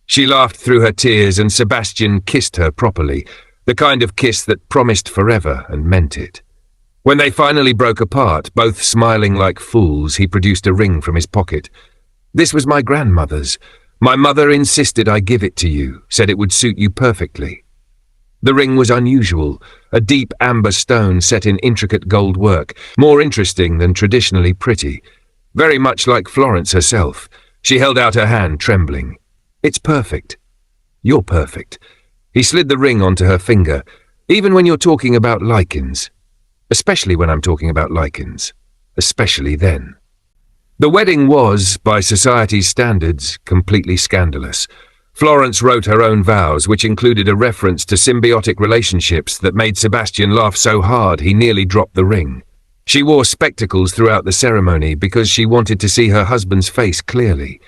She laughed through her tears and Sebastian kissed her properly, the kind of kiss that promised forever and meant it. When they finally broke apart, both smiling like fools, he produced a ring from his pocket. This was my grandmother's. My mother insisted I give it to you, said it would suit you perfectly. The ring was unusual, a deep amber stone set in intricate gold work, more interesting than traditionally pretty. Very much like Florence herself. She held out her hand, trembling. It's perfect. You're perfect. He slid the ring onto her finger, even when you're talking about lichens. Especially when I'm talking about lichens. Especially then. The wedding was, by society's standards, completely scandalous. Florence wrote her own vows, which included a reference to symbiotic relationships that made Sebastian laugh so hard he nearly dropped the ring. She wore spectacles throughout the ceremony because she wanted to see her husband's face clearly.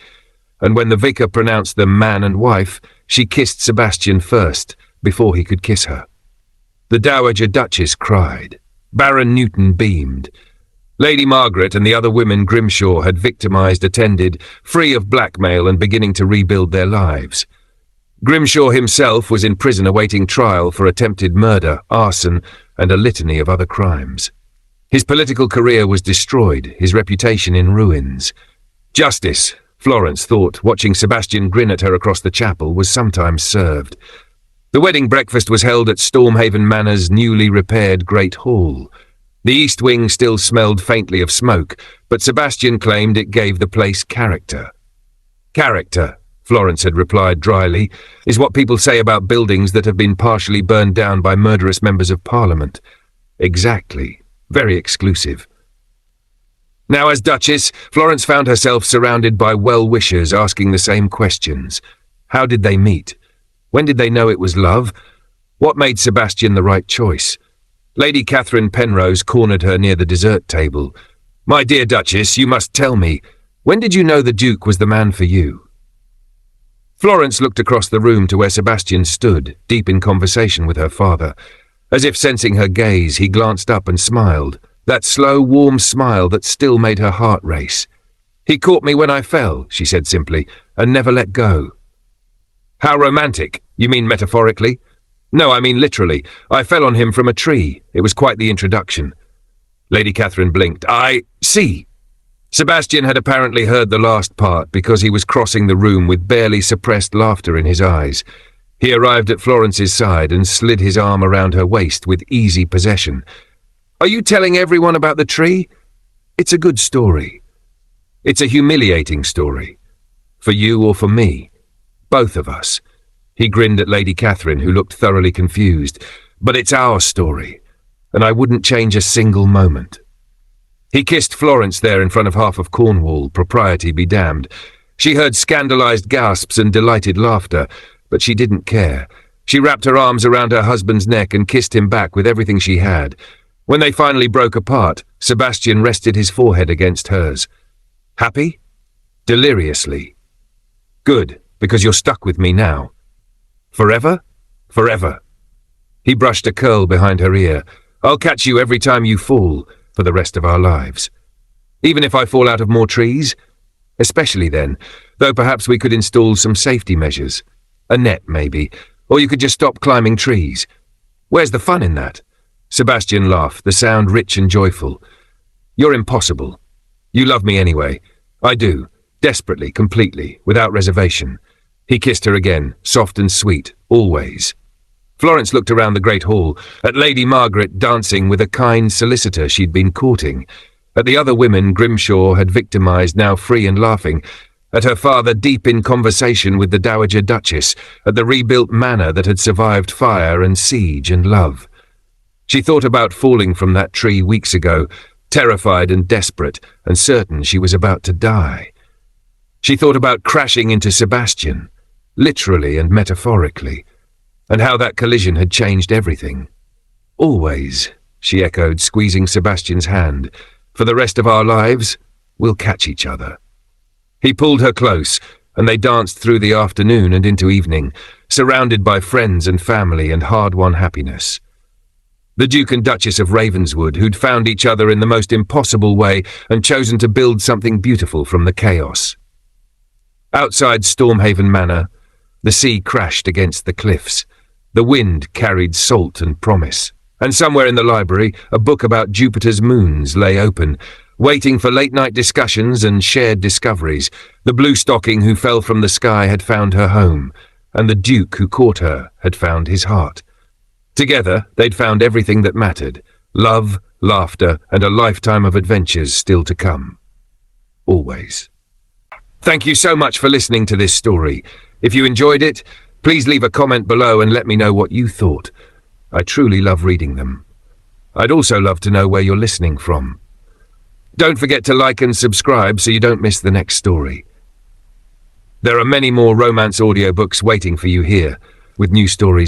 And when the vicar pronounced them man and wife, she kissed Sebastian first, before he could kiss her. The Dowager Duchess cried. Baron Newton beamed. Lady Margaret and the other women Grimshaw had victimized attended, free of blackmail and beginning to rebuild their lives. Grimshaw himself was in prison awaiting trial for attempted murder, arson, and a litany of other crimes. His political career was destroyed, his reputation in ruins. Justice, Florence thought, watching Sebastian grin at her across the chapel, was sometimes served. The wedding breakfast was held at Stormhaven Manor's newly repaired Great Hall. The east wing still smelled faintly of smoke, but Sebastian claimed it gave the place character. Character, Florence had replied dryly, is what people say about buildings that have been partially burned down by murderous members of Parliament. Exactly. Very exclusive. Now as Duchess, Florence found herself surrounded by well-wishers asking the same questions. How did they meet? When did they know it was love? What made Sebastian the right choice? Lady Catherine Penrose cornered her near the dessert table. My dear Duchess, you must tell me, when did you know the Duke was the man for you? Florence looked across the room to where Sebastian stood, deep in conversation with her father. As if sensing her gaze, he glanced up and smiled, that slow, warm smile that still made her heart race. He caught me when I fell, she said simply, and never let go. How romantic. You mean metaphorically? No, I mean literally. I fell on him from a tree. It was quite the introduction. Lady Catherine blinked. I see. Sebastian had apparently heard the last part because he was crossing the room with barely suppressed laughter in his eyes. He arrived at Florence's side and slid his arm around her waist with easy possession. Are you telling everyone about the tree? It's a good story. It's a humiliating story. For you or for me. Both of us. He grinned at Lady Catherine, who looked thoroughly confused. But it's our story, and I wouldn't change a single moment. He kissed Florence there in front of half of Cornwall, propriety be damned. She heard scandalized gasps and delighted laughter, but she didn't care. She wrapped her arms around her husband's neck and kissed him back with everything she had. When they finally broke apart, Sebastian rested his forehead against hers. Happy? Deliriously. Good, because you're stuck with me now. Forever? Forever. He brushed a curl behind her ear. I'll catch you every time you fall, for the rest of our lives. Even if I fall out of more trees? Especially then, though perhaps we could install some safety measures. A net, maybe, or you could just stop climbing trees. Where's the fun in that? Sebastian laughed, the sound rich and joyful. You're impossible. You love me anyway. I do, desperately, completely, without reservation. He kissed her again, soft and sweet, always. Florence looked around the great hall, at Lady Margaret dancing with a kind solicitor she'd been courting, at the other women Grimshaw had victimized, now free and laughing, at her father deep in conversation with the Dowager Duchess, at the rebuilt manor that had survived fire and siege and love. She thought about falling from that tree weeks ago, terrified and desperate, and certain she was about to die. She thought about crashing into Sebastian, literally and metaphorically, and how that collision had changed everything. "Always," she echoed, squeezing Sebastian's hand. "For the rest of our lives, we'll catch each other." He pulled her close, and they danced through the afternoon and into evening, surrounded by friends and family and hard-won happiness. The Duke and Duchess of Ravenswood, who'd found each other in the most impossible way and chosen to build something beautiful from the chaos. Outside Stormhaven Manor, the sea crashed against the cliffs. The wind carried salt and promise. And somewhere in the library, a book about Jupiter's moons lay open, waiting for late-night discussions and shared discoveries. The bluestocking who fell from the sky had found her home, and the Duke who caught her had found his heart. Together, they'd found everything that mattered: love, laughter, and a lifetime of adventures still to come. Always. Thank you so much for listening to this story. If you enjoyed it, please leave a comment below and let me know what you thought. I truly love reading them. I'd also love to know where you're listening from. Don't forget to like and subscribe so you don't miss the next story. There are many more romance audiobooks waiting for you here, with new stories